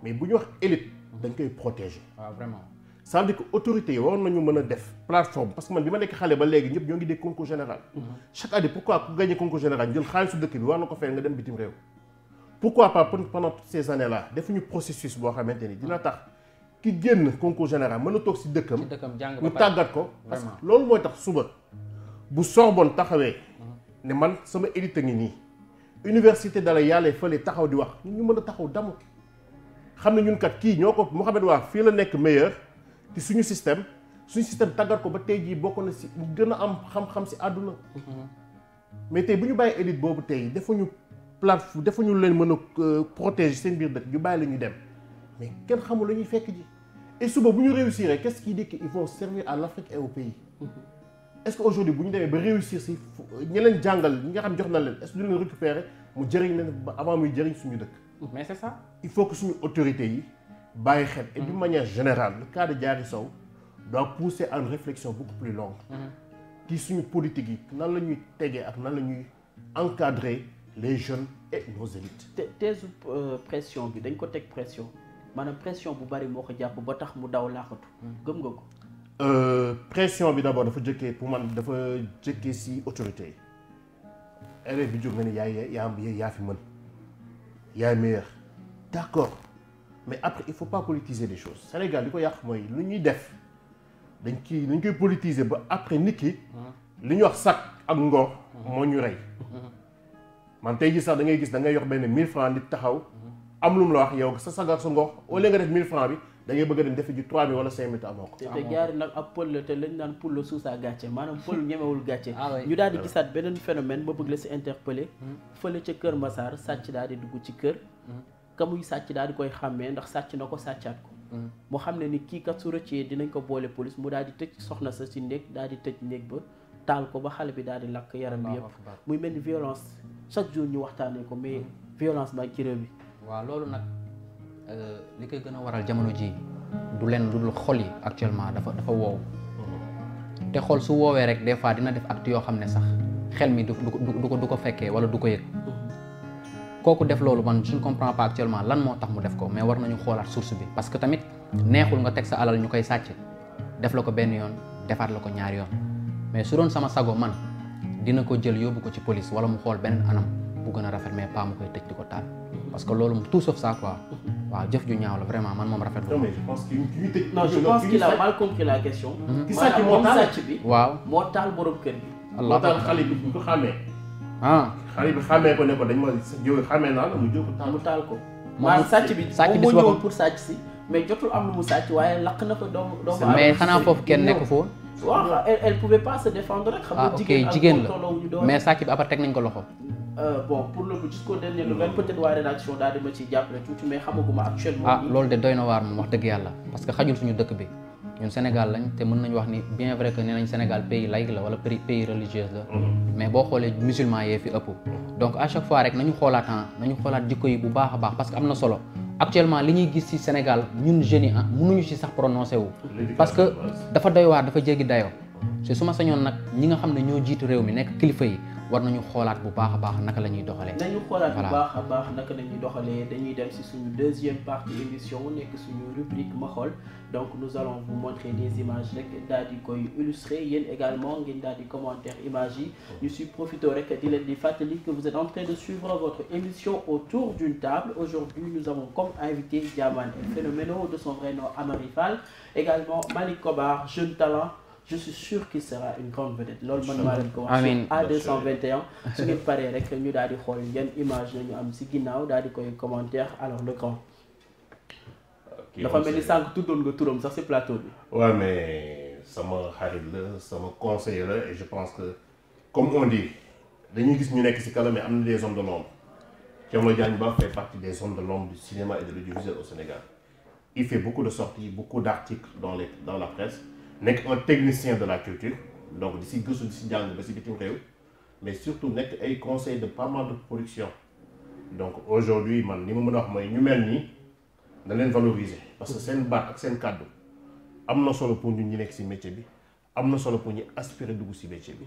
mais bu ñu wax élite dañ koy protéger. waaw vraiment. ça veut dire que autorités yi waroon nañu mën a def plateforme parce que man bi ma nekk xale ba léegi ñëpp ñoo ngi dégg concours général. chaque année pourquoi ku gagné concours général jël xaalisu dëkk bi war na ko fay nga dem bitim réew. pourquoi pas pendant toutes ces années là defuñu processus boo xamante ni dina tax ki génn concours général mën a toog si dëkkam. jàng ñu tàggat ko. parce que loolu mooy tax suba bu Sorbonne taxawee. ne man sama élite ngi nii. université dala yàlla fële taxaw di wax ñu mën a taxaw damu. xam ne ñun kat kii ñoo ko Mouhamed Wa fii la nekk meilleur ci suñu système tàggat ko ba tey jii bokk na si gën a am xam-xam si àdduna. mais tey bu ñu bàyyi élite boobu tey defuñu plateforme defuñu leen mën a protéger seen biir dëkk ñu bàyyi la ñu dem mais kenn xamul la ñuy fekk ji. et suba bu ñu réussir qu'est-ce qui dit qu'ils vont servir à l'Afrique et au pays. est-ce que aujourd'hui bu ñu demee ba réussir si ñi leen jàngal ñi nga xam jox na leen est-ce que du leen récupérer mu jëriñ leen ba avant muy jëriñ suñu dëkk. mais c'est ça. il faut que suñu autorités yi bàyyi xel et d'une manière générale le cas de Diary Sow doit pousser à une réflexion beaucoup plus longue. ci suñu politique yi nan la ñuy tegee ak nan la ñuy encadrer les jeunes et nos élites. thèse pression bi dañ ko teg pression maanaam pression bu bari moo ko jàpp ba tax mu daw laaxatu. gëm nga ko. pression bi d'abord dafa jëkkee pour man dafa jëkkee si autorité yi élève bi jóg nga ni yaa fi mën yaay meilleur d'accord mais après il faut pas politiser les choses Sénégal li ko yàq mooy lu ñuy def dañ koy politiser ba après nit ki li ñuy wax sac ak ngor moo ñu rey man tey jii sax da ngay gis da ngay yox benn 1000 francs nit taxaw am lu mu la wax yow sa sag ak sa ngor au lieu nga def 1000 francs bi da ngay bëgg a dem defe ji 3000 wala 5000 amoo ko. te jaari nag ab pël la te lañ naan pël la suusaa gàcce maanaam pël ñemewul gàcce. ñu daal di gisaat beneen phénomène ba bëgg la si interpeller fële ca Kër Massar sàcc daal di dugg ci kër ka muy sàcc daal di koy xàmmee ndax sàcc na ko sàccaat ko mu xam ne ni kii kat su rëccee dinañ ko boole police mu daal di tëj soxna sa si néeg daal di tëj néeg ba taal ko ba xale bi daal di lakk yaram bi yëpp muy mel ni violence chaque jour ñu waxtaanee ko mais violence ba ci réew bi. waaw loolu nag li koy gën a waral jamono ji du leen lu dul xol yi actuellement dafa woow te xol su woowee rek des fois dina def acte yoo xam ne sax xel mi du ko fekkee wala du ko yëg kooku def loolu man je ne comprends pas actuellement lan moo tax mu def ko mais war nañu xoolaat source bi parce que tamit neexul nga teg sa alal ñu koy sàcc def la ko benn yoon defaat la ko ñaari yoon mais su doon sama sago man dina ko jël yóbbu ko ci police wala mu xool beneen anam bu gën a rafet mais pas mu koy tëj di ko taal parce que loolu tout sauf ça quoi waaw jëf ju ñaaw la vraiment man moom rafetlu. non mais je pense que non je pense qu'il a mal compris la question. ki sàcc moo taal sàcc bi. waaw moo taal borom kër gi. moo taal xale bi bu ko xàmmee. xale bi xàmmee ko ne ko dañ ma jóg xàmmee naa la mu jóg taal mu taal ko. maanaam sàcc bi moom moo ñëwoon pour sàcc si mais jotul am lu mu sàcc waaye lakk na ko doomu mais xanaa foofu kenn nekk foofu. waaw elle pouvait pas se défendre rek. xam nga jigéen la mais sàcc bi après teg nañ ko loxo. bon pour le jusqu'au dernier nouvelle peut-être waa rédaction daal di ma ci jàppale tuuti mais xamaguma actuellement. loolu de doy na waar moom wax dëgg yàlla parce que xajul suñu dëkk bi ñun Sénégal lañ te mën nañu wax ni bien vrai que nee nañ Sénégal pays laïque la wala pays religieux la. mais boo xoolee musulman yee fi ëpp. donc à chaque fois rek nañu xoolaat jikko yi bu baax a baax parce que am na solo actuellement li ñuy gis ci Sénégal ñun jeunes yi mënuñu ci sax prononcé wu. parce que dafa doy waar dafa jéggi dayoo. te su ma sañoon nag ñi nga xam ne ñoo jiitu réew mi nekk kilifa yi war nañu xoolaat bu baax a baax naka la ñuy doxalee. nañu xoolaat bu baax a baax naka la ñuy doxalee dañuy dem ci suñu deuxième partie émission nekk suñu rubrique ma xool donc nous allons vous montrer des images rek daal di koy illustrer yéen également ngeen daal di commentaire images yi ñu si profité rek di leen di fàttali que vous êtes en train de suivre votre émission autour d'une table aujourd'hui nous avons comme invité Diamane El Phénoménal de son vrai nom Amary Fall également Malick Kobar jeune talent. Je suis sûr qu'il sera une grande vedette loolu man maa leen ko wax sur A221 su ngeen paree rek ñu daal di xool yan image la ñu am si ginnaaw daal di koy commentaire alors le grand dafa mel ni sànq tuddoon nga turam sax si plateau bi waaw mais sama xarit la sama conseiller la et je pense que comme on dit dañuy gis ñu nekk si kala mais am na des hommes de l'ombre Thierno Diagne Ba fait partie des hommes de l'ombre du cinéma et de l'audiovisuel au Sénégal il fait beaucoup de sorties beaucoup d'articles dans la presse nekk un technicien de la culture donc di si gëstu di si jàng ba si bitim réew mais surtout nekk ay conseil de pas mal de production donc aujourd'hui man li ma mën a wax mooy ñu mel nii na leen valoriser parce que seen baat ak seen kàddu am na solo pour ñun ñi nekk ci métier bi am na solo pour ñu aspirer dugg ci métier bi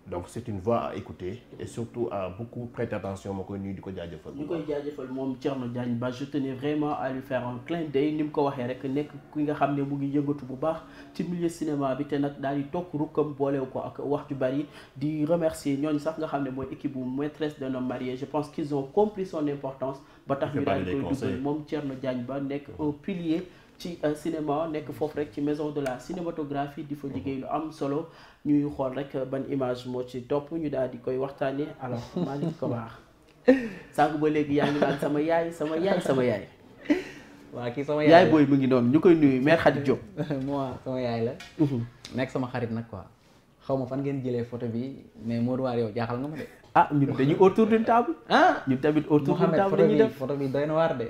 donc c'est une voix à écouter et surtout à beaucoup prêter attention ma koy nuyu di ko jaajëfal. ñu koy jaajëfal moom Thierno Diagne Ba je tenais vraiment à lui faire un clin d'œil ni mu ko waxee rek nekk ki nga xam ne mu ngi yëngatu bu baax ci milieu cinéma bi te nag daal di toog rukkam boolew ko ak wax ju bari di remercier ñooñu sax nga xam ne mooy équipe bu maîtresse d'un homme marié je pense qu'ils ont compris son importance ba tax ñu daal di koy dugal moom Thierno Diagne Ba nekk un pilier ci cinéma nekk foofu rek ci maison de la cinématographie di fa liggéey lu am solo ñuy xool rek ban image moo ci topp ñu daal di koy waxtaanee alors Malick Kobar sànq ba léegi yaa ngi naan sama yaay sama yaay. waa kii sama yaay yaay booy mu ngi noonu ñu koy nuyu mère Khady Diop. moi sama yaay la. nekk sama xarit nag quoi xaw ma fan ngeen jëlee photo bi mais Modou Waar yow jaaxal nga ma de. ah ñun dañuy autour d'une table. ñun tamit autour d'une table la ñuy def photo bi doy na waar de.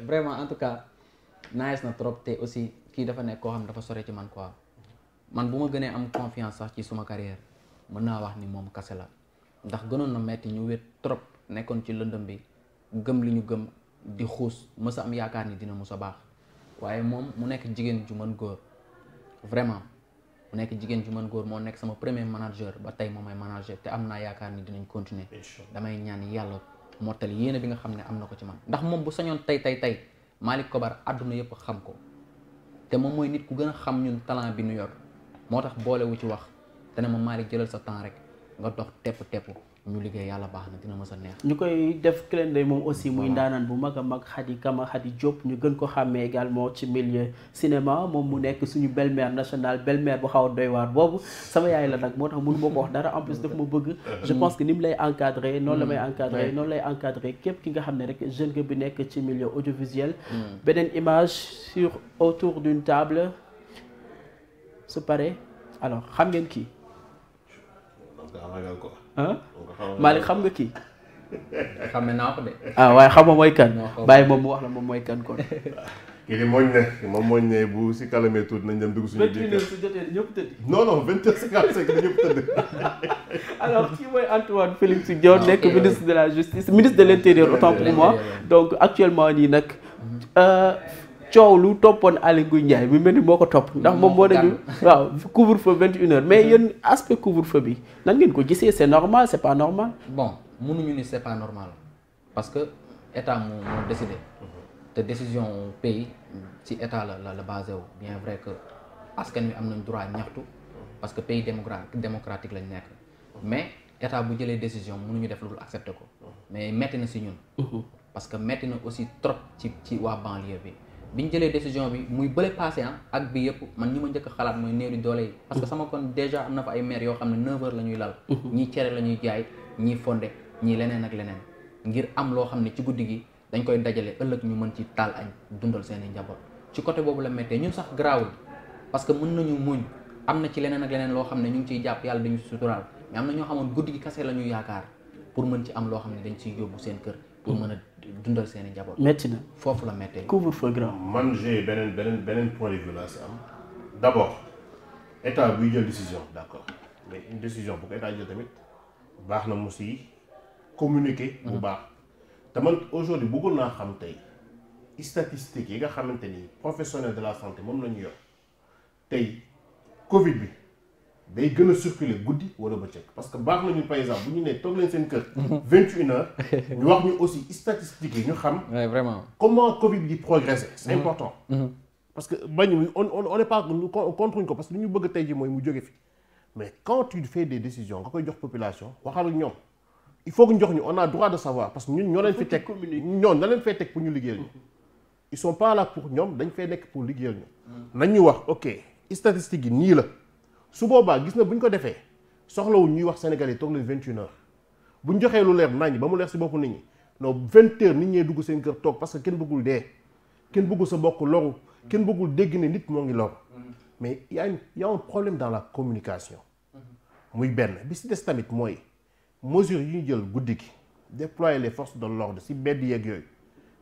vraiment en tout cas. nice na trop te aussi kii dafa nekk koo xam dafa sore ci man quoi man bu ma gënee am confiance sax ci suma carrière mën naa wax ni moom kase la ndax gënoon na metti ñu wét trop nekkoon ci lëndëm bi gëm li ñu gëm di xuus mës a am yaakaar ni dina mës a baax waaye moom mu nekk jigéen ju mën góor vraiment mu nekk jigéen ju mën góor moo nekk sama premier manager ba tey moom may manager te am naa yaakaar ni dinañ continuer damay ñaan yàlla mottali yéene bi nga xam ne am na ko ci man ndax moom bu sañoon tey Malick Kobar àdduna yëpp xam ko te moom mooy nit ku gën a xam ñun talent bi ñu yor moo tax boolewu ci wax te ne ma Malick jëlal sa temps rek nga dox tepp ñu liggéey yàlla baax na dina mës a neex. ñu koy def clin d'œil moom aussi muy ndaanaan bu mag a mag Khady Diop ñu gën ko xàmmee également ci milieu cinéma moom mu nekk suñu belle-mère nationale belle-mère bu xaw a doy waar boobu sama yaay la nag moo tax mënu ma ko wax dara en plus daf ma bëgg. je pense que ni mu lay encadré noonu la may encadré noonu lay encadré képp ki nga xam ne rek jeune bi nekk ci milieu audiovisuel. beneen image sur autour d'une table su pare alors xam ngeen kii. Malick xam nga kii. xam naa ko de. waaye xam nga mooy kan. bàyyi moom mu wax la moom mooy kan kon. kii di mooñ ne bu si kalamee tuuti nañ dem dugg suñu. 21h su jotee ñëpp tëdd. non 20h55 ñëpp tëdd. alors kii mooy Antoine Félix Diome nekk ministre de la justice ministre de l'intérieur autant pour moi donc actuellement nii nag. coow lu toppoon Aly Ngouille Ndiaye bi mel ni moo ko topp ndax moom moo nañu waaw couvre-feu 21h mais yéen aspect couvre-feu bi nan ngeen ko gisee c'est normal c'est pas normal. bon mënuñu ni c'est pas normal parce que état moo décidé te décision pays ci état la basé wu bien vrai que askan wi am nañ droit ñaxtu parce que pays démocratique lañ nekk mais état bu jëlee décision mënuñu def lu dul accepter ko mais metti na si ñun. parce que metti na aussi trop ci waa banlieue bi. bi ñu jëlee décision bi muy bële passé ak bi yëpp man ñi ma njëkk a xalaat mooy néew di doole yi parce que sama kon déjà am na fa ay maire yoo xam ne 9h la ñuy lal ñii cere la ñuy jaay ñii fonde ñii leneen ak leneen ngir am loo xam ne ci guddi gi dañ koy dajale ëllëg ñu mën ci taal añ dundal seen i njaboot ci côté boobu la méttee ñun sax garaawul parce que mën nañu muñ am na ci leneen ak leneen loo xam ne ñu ngi ciy jàpp yàlla dañu suturaal mais am na ñoo xamoon guddi gi kase la ñuy yaakaar pour mën ci am loo xam ne dañ ciy yóbbu seen kër pour mën a dundal seen i njaboot. métti na foofu la méttee. couvre-feu grand. man j'ai beneen point de vue laa si am d'abord état buy jël décision d'accord mais une décision bu ko état jël tamit baax na mu si communiquer. bu baax te man aujourd'hui bëggoon naa xam tey statistiques yi nga xamante ni professionnel de la santé moom la ñu yor tey Covid bi day gën a circuler guddi wala bëccëg parce que baax na ñun par exemple bu ñu nee toog leen seen kër. 21h. ñu wax ñu aussi statistiques yi ñu xam. vraiment comment Covid di progresser. c'est important. parce que bañ on n'est pas contre ko parce que lu ñu bëgg tey ji mooy mu jóge fi mais quand tu fais des décisions nga koy jox population waxal ak ñoom il faut que ñu jox ñu on a droit de savoir parce que ñun ñoo leen fi teg ñoom na leen fay teg pour ñu liggéeyal ñu. ils sont pas là pour ñoom dañ fay nekk pour liggéeyal ñu. nañ ñu wax ok statistiques yi nii la. su boobaa gis na bu ñu ko defee soxlawul ñuy wax Sénégalais toog leen 21h bu ñu joxee lu leer nañ ba mu leer si boppu nit ñi non 20h nit ñee dugg seen kër toog parce que kenn bëggul dee kenn bëggul sa bokk loru kenn bëggul dégg ne nit moo ngi loru mais y a un problème dans la communication muy benn bi si des tamit mooy mesures yi ñu jël guddi gi déployer les forces de l'ordre si bedd yeeg yooyu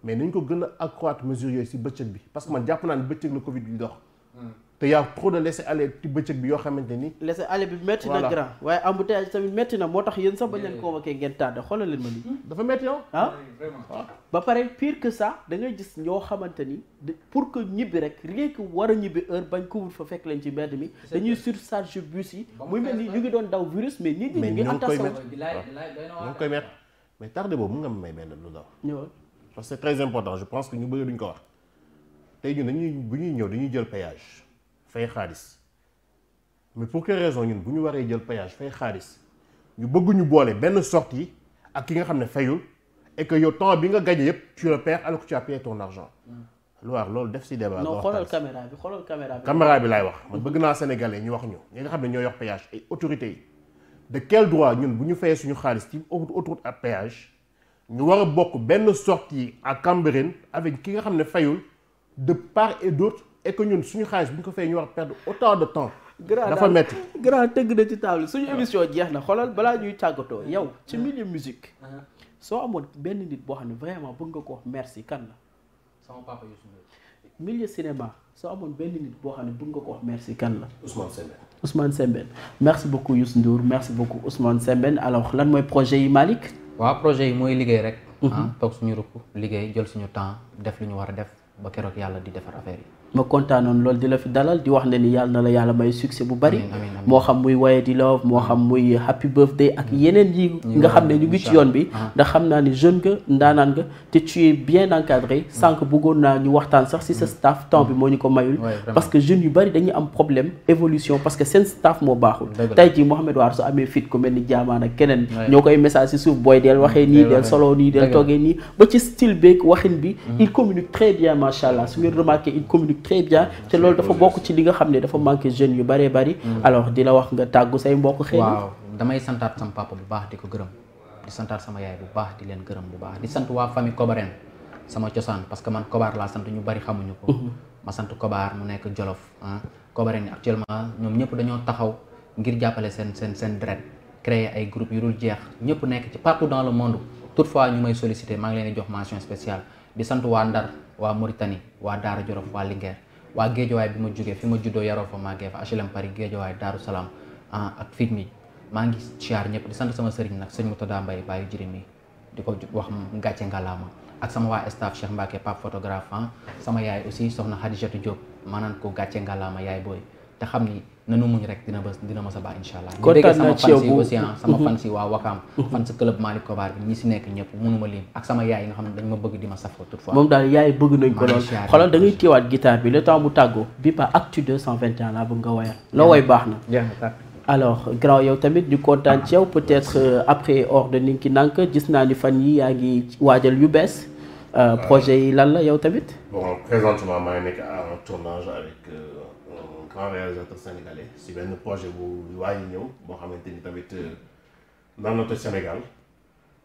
mais nañ ko gën a accroître mesures yooyu si bëccëg bi parce que man jàpp naa ne bëccëg la Covid bi dox te y a trop de laisser aller ci bëccëg bi yoo xamante ni. laisser aller bi métti na grand waaye embouteillage tamit métti na moo tax yéen sax bañ leen convoqué ngeen tardé xoolal leen ma nii. dafa métti yow. ah ba pare pire que ça da ngay gis ñoo xamante ni pour que ñibbi rek rien que war a ñibbi heure bañ ko wut fa fekk leen ci mbedd mi dañuy surcharge bus yi muy mel ni ñu ngi doon daw virus mais nit ñi ñu ngi antas ñoo ngi koy mettre mais tardé boobu mun nga may benn lu daw ñëwal parce que c'est très important je pense que ñu bëri duñ ko wax tey ñun dañuy bu ñuy ñëw dañuy jël péage fay xaalis mais pour quelle raison ñun bu ñu waree jël péage fay xaalis ñu bëgg ñu boole benn sortie ak ki nga xam ne fayul et que yow temps bi nga gagné yëpp tu le perds alors que tu as payé ton argent loolu def si débat. non xoolal caméra bi xoolal caméra bi. caméra bi laay wax man bëgg naa sénégalais ñu wax ñu ñi nga xam ne ñoo yor péage et autorités yi de quel droit ñun bu ñu fayee suñu xaalis ci autoroute à péage ñu war a bokk benn sortie à Cambérène avec ki nga xam ne fayul de part et d'autre et que ñun suñu xaalis bu ñu ko fayee ñu war a perdre autant de temps. dafa metti grand tëgg na ci table suñu émission jeex na xoolal balaa ñuy tàggatoo yow ci milieu musique soo amoon benn nit boo xam ne vraiment bëgg nga ko wax merci kan la. sama papa Youssou Ndour. milieu cinéma soo amoon benn nit boo xam ne bëgg nga ko wax merci kan la. Ousmane Sembène. Ousmane Sembène merci beaucoup Youssou Ndour merci beaucoup Ousmane Sembène alors lan mooy projet yi Malick. waaw projet yi mooy liggéey rek. toog suñu rukk liggéey jël suñu temps def li ñu war a def ba keroog yàlla di defar affaire yi. ma kontaanoon loolu di la fi dalal di wax ne ni yàlla na la yàlla may succès bu bari moo xam muy Waye di Love moo xam muy happy birthday ak yeneen yi nga xam ne ñu ngi ci yoon bi ndax xam naa ni jeune nga ndaanaan nga te tu es bien encadré sànq bëggoon naa ñu waxtaan sax si sa staff temps bi moo ñu ko mayul parce que jeunes yu bari dañuy am problème évolution parce que seen staff moo baaxul tey jii Mouhamed War su amee fit ku mel ni jaamaan ak keneen ñoo koy message si suuf booy del waxee nii del solo nii del toogee nii ba ci style beeg waxin bi il communique très bien macha allah su ngeen remarqué il communique très bien te loolu dafa bokk ci li nga xam ne dafa manqué jeunes yu bëree bëri alors di la wax nga tàggu say mbokk xëy na waaw damay santaat sama papa bu baax di ko gërëm di santaat sama yaay bu baax di leen gërëm bu baax di sant waa famille Kobarène sama cosaan parce que man Kobar laa sant ñu bëri xamuñu ko ma sant Kobar mu nekk Jolof Kobarène actuellement ñoom ñëpp dañoo taxaw ngir jàppale seen deret créer ay groupe yu dul jeex ñëpp nekk ci partout dans le monde toutefois ñu may solliciter maa ngi leen di jox mention spéciale di sant waa Ndar waa Mauritanie waa Daara Jolof waa Linguère waa Géejawaay bi ma jógee fi ma juddoo yaroo fa màggee fa HLM Paris Géejawaay Daaru Salaam ak fit mi maa ngi siyaar ñëpp di sant sama sëriñ nag sëñ Moutada Mbaye bàyyi jëriñ mi di ko wax gàcce ngalaama ak sama waa staff Cheikh Mbacke Pape photographe sama yaay aussi soxna Khadijatou Diop maanaan ko gàcce ngalaama yaay booy te xam ni nanu muñ rek dina ma sa baax incha allah. kontaan naa ci yow bu aussi sama fan si waa Wakaam fan si club Malick Kobar bi ñi si nekk ñëpp mënuma lim ak sama yaay yi nga xam ne dañ ma bëgg di ma safoo toutefois moom daal yaay bëgg nañ ko lool xoolal da ngay téewaat guitare bi le temps bu tàggoo bi pa actu 221 laa bëgg nga wayal loo way baax na alors grand yow tamit ñu kontaan ci yow peut-être après hors de Ninki Nank gis naa ni fan yi yaa ngi waajal yu bees projet yi lan la yow tamit bon présentement maa ngi nekk en tournage avec grand réalisateur sénégalais si benn projet bu waay ñëw boo xamante ni tamit nan la toj Sénégal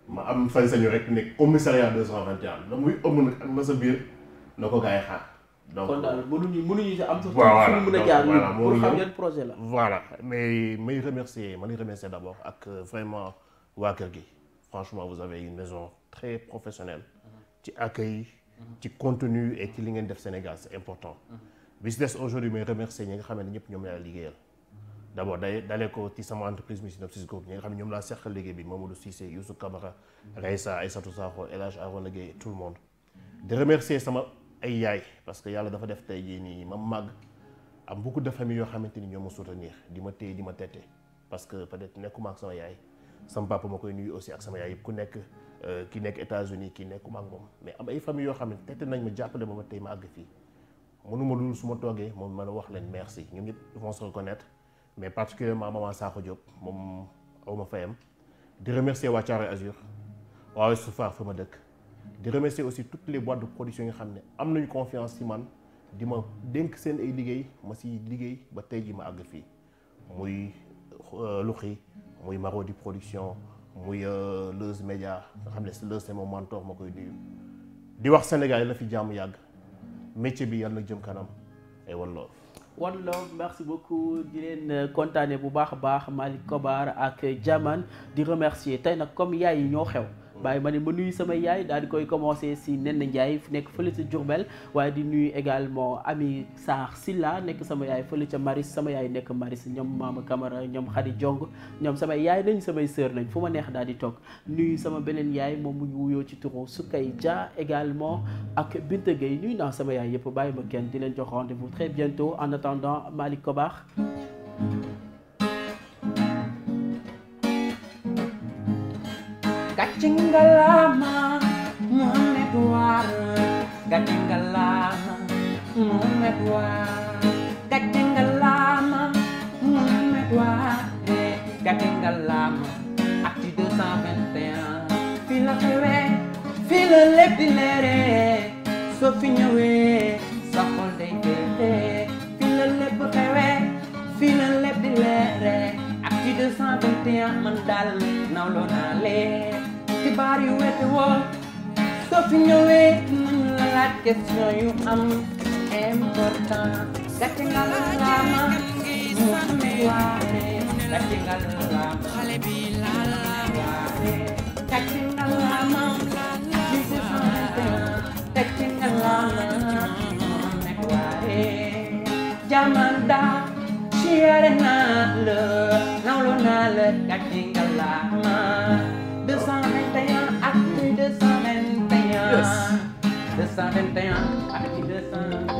ma am fan sañu rek ne commissariat 221 la muy ëmb nag ak na sa biir na ko gars yi xaar donc kon daal mënuñu si am sax voilà fu mën a jaar voilà pour xam yan projet la voilà mais may remercier d'abord ak vraiment waa kër gi franchement vous avez une maison très professionnelle ci accueil ci contenu et ci li ngeen def Sénégal c'est important business aujourd'hui may remercier ñi nga xam ne ñëpp ñoom laa liggéeyal d'abord dalee ko ci sama entreprise Synopsis Group ñi nga xam ne ñoom laa seqal liggéey bi Mamadou Cissé Youssou Camara Reissa Aïssatou Sakho El Hadj Arona Gueye tout le monde di remercier sama ay yaay parce que yàlla dafa def tey jii nii ma màgg am beaucoup de familles yoo xamante ni ñoo ma soutenir di ma téye di ma tette parce que peut-être nekkuma ak sama yaay sama papa ma koy nuyu aussi ak sama yaay yëpp ku nekk ki nekk États-Unis ki nekkuma ak moom mais am ay familles yoo xam ne tette nañ ma jàppale ma tey ma àgg fii mënuma loolu su ma toogee moom mën a wax leen merci ñoom ñëpp ils vont se reconnaître mais particulièrement maman Sakho Diop moom aw ma fayam di remercier waa Thiaroye Azur waa Ouest Foire fa ma dëkk di remercier aussi toutes les boîtes de production yi nga xam ne am nañu confiance ci man di ma dénk seen ay liggéey ma si liggéey ba tey ji ma àgg fii muy Luxi muy Marodi production muy Leuz Média nga xam ne Leuz c'est mon mentor ma koy nuyu di wax Sénégal yi la fi jàmm yàgg métier bi yàlla na jëm kanam et one love merci beaucoup di leen kontaane bu baax a baax Malick Kobar ak Diamane di remercier tey nag comme yaay yi ñoo xew bàyyi ma ne ma nuyu sama yaay daal di koy commencé si Nen Ndiaye nekk fële ca Diourbel waaye di nuyu également Ami Sarr Silla nekk sama yaay fële ca Maris sama yaay nekk Maris ñoom Mama Camara ñoom Khady Jong ñoom samay yaay nañ samay sœur nañ fu ma neex daal di toog nuyu sama beneen yaay moom mu ngi wuyoo ci turu Soukay Dia également ak Binta Gueye nuyu naa sama yaay yëpp bàyyi ma kenn di leen jox rendez-vous très bientôt en attendant Malick Kobar. Gacingalama Mohamed War Gacingalama Mohamed War Gacingalama Mohamed War Gacingalama Actu 221 fii la xewee fii la lépp di leere soo fi ñëwee sa xol day féexee fii la lépp xewee fii la lépp di leere Actu 221 man daal nawloo naa leen xibaar yu wete woo soo fi ñëwee nañu la laaj question yu am important gàcce nga laama Mohamed Waare gàcce nga laama xale bi Waare gàcce nga laama gàcce nga laama Mohamed Waare jamanda siyaare naa la nawloo naa la gàcce nga laama 221 Actu 221 221 Actu 221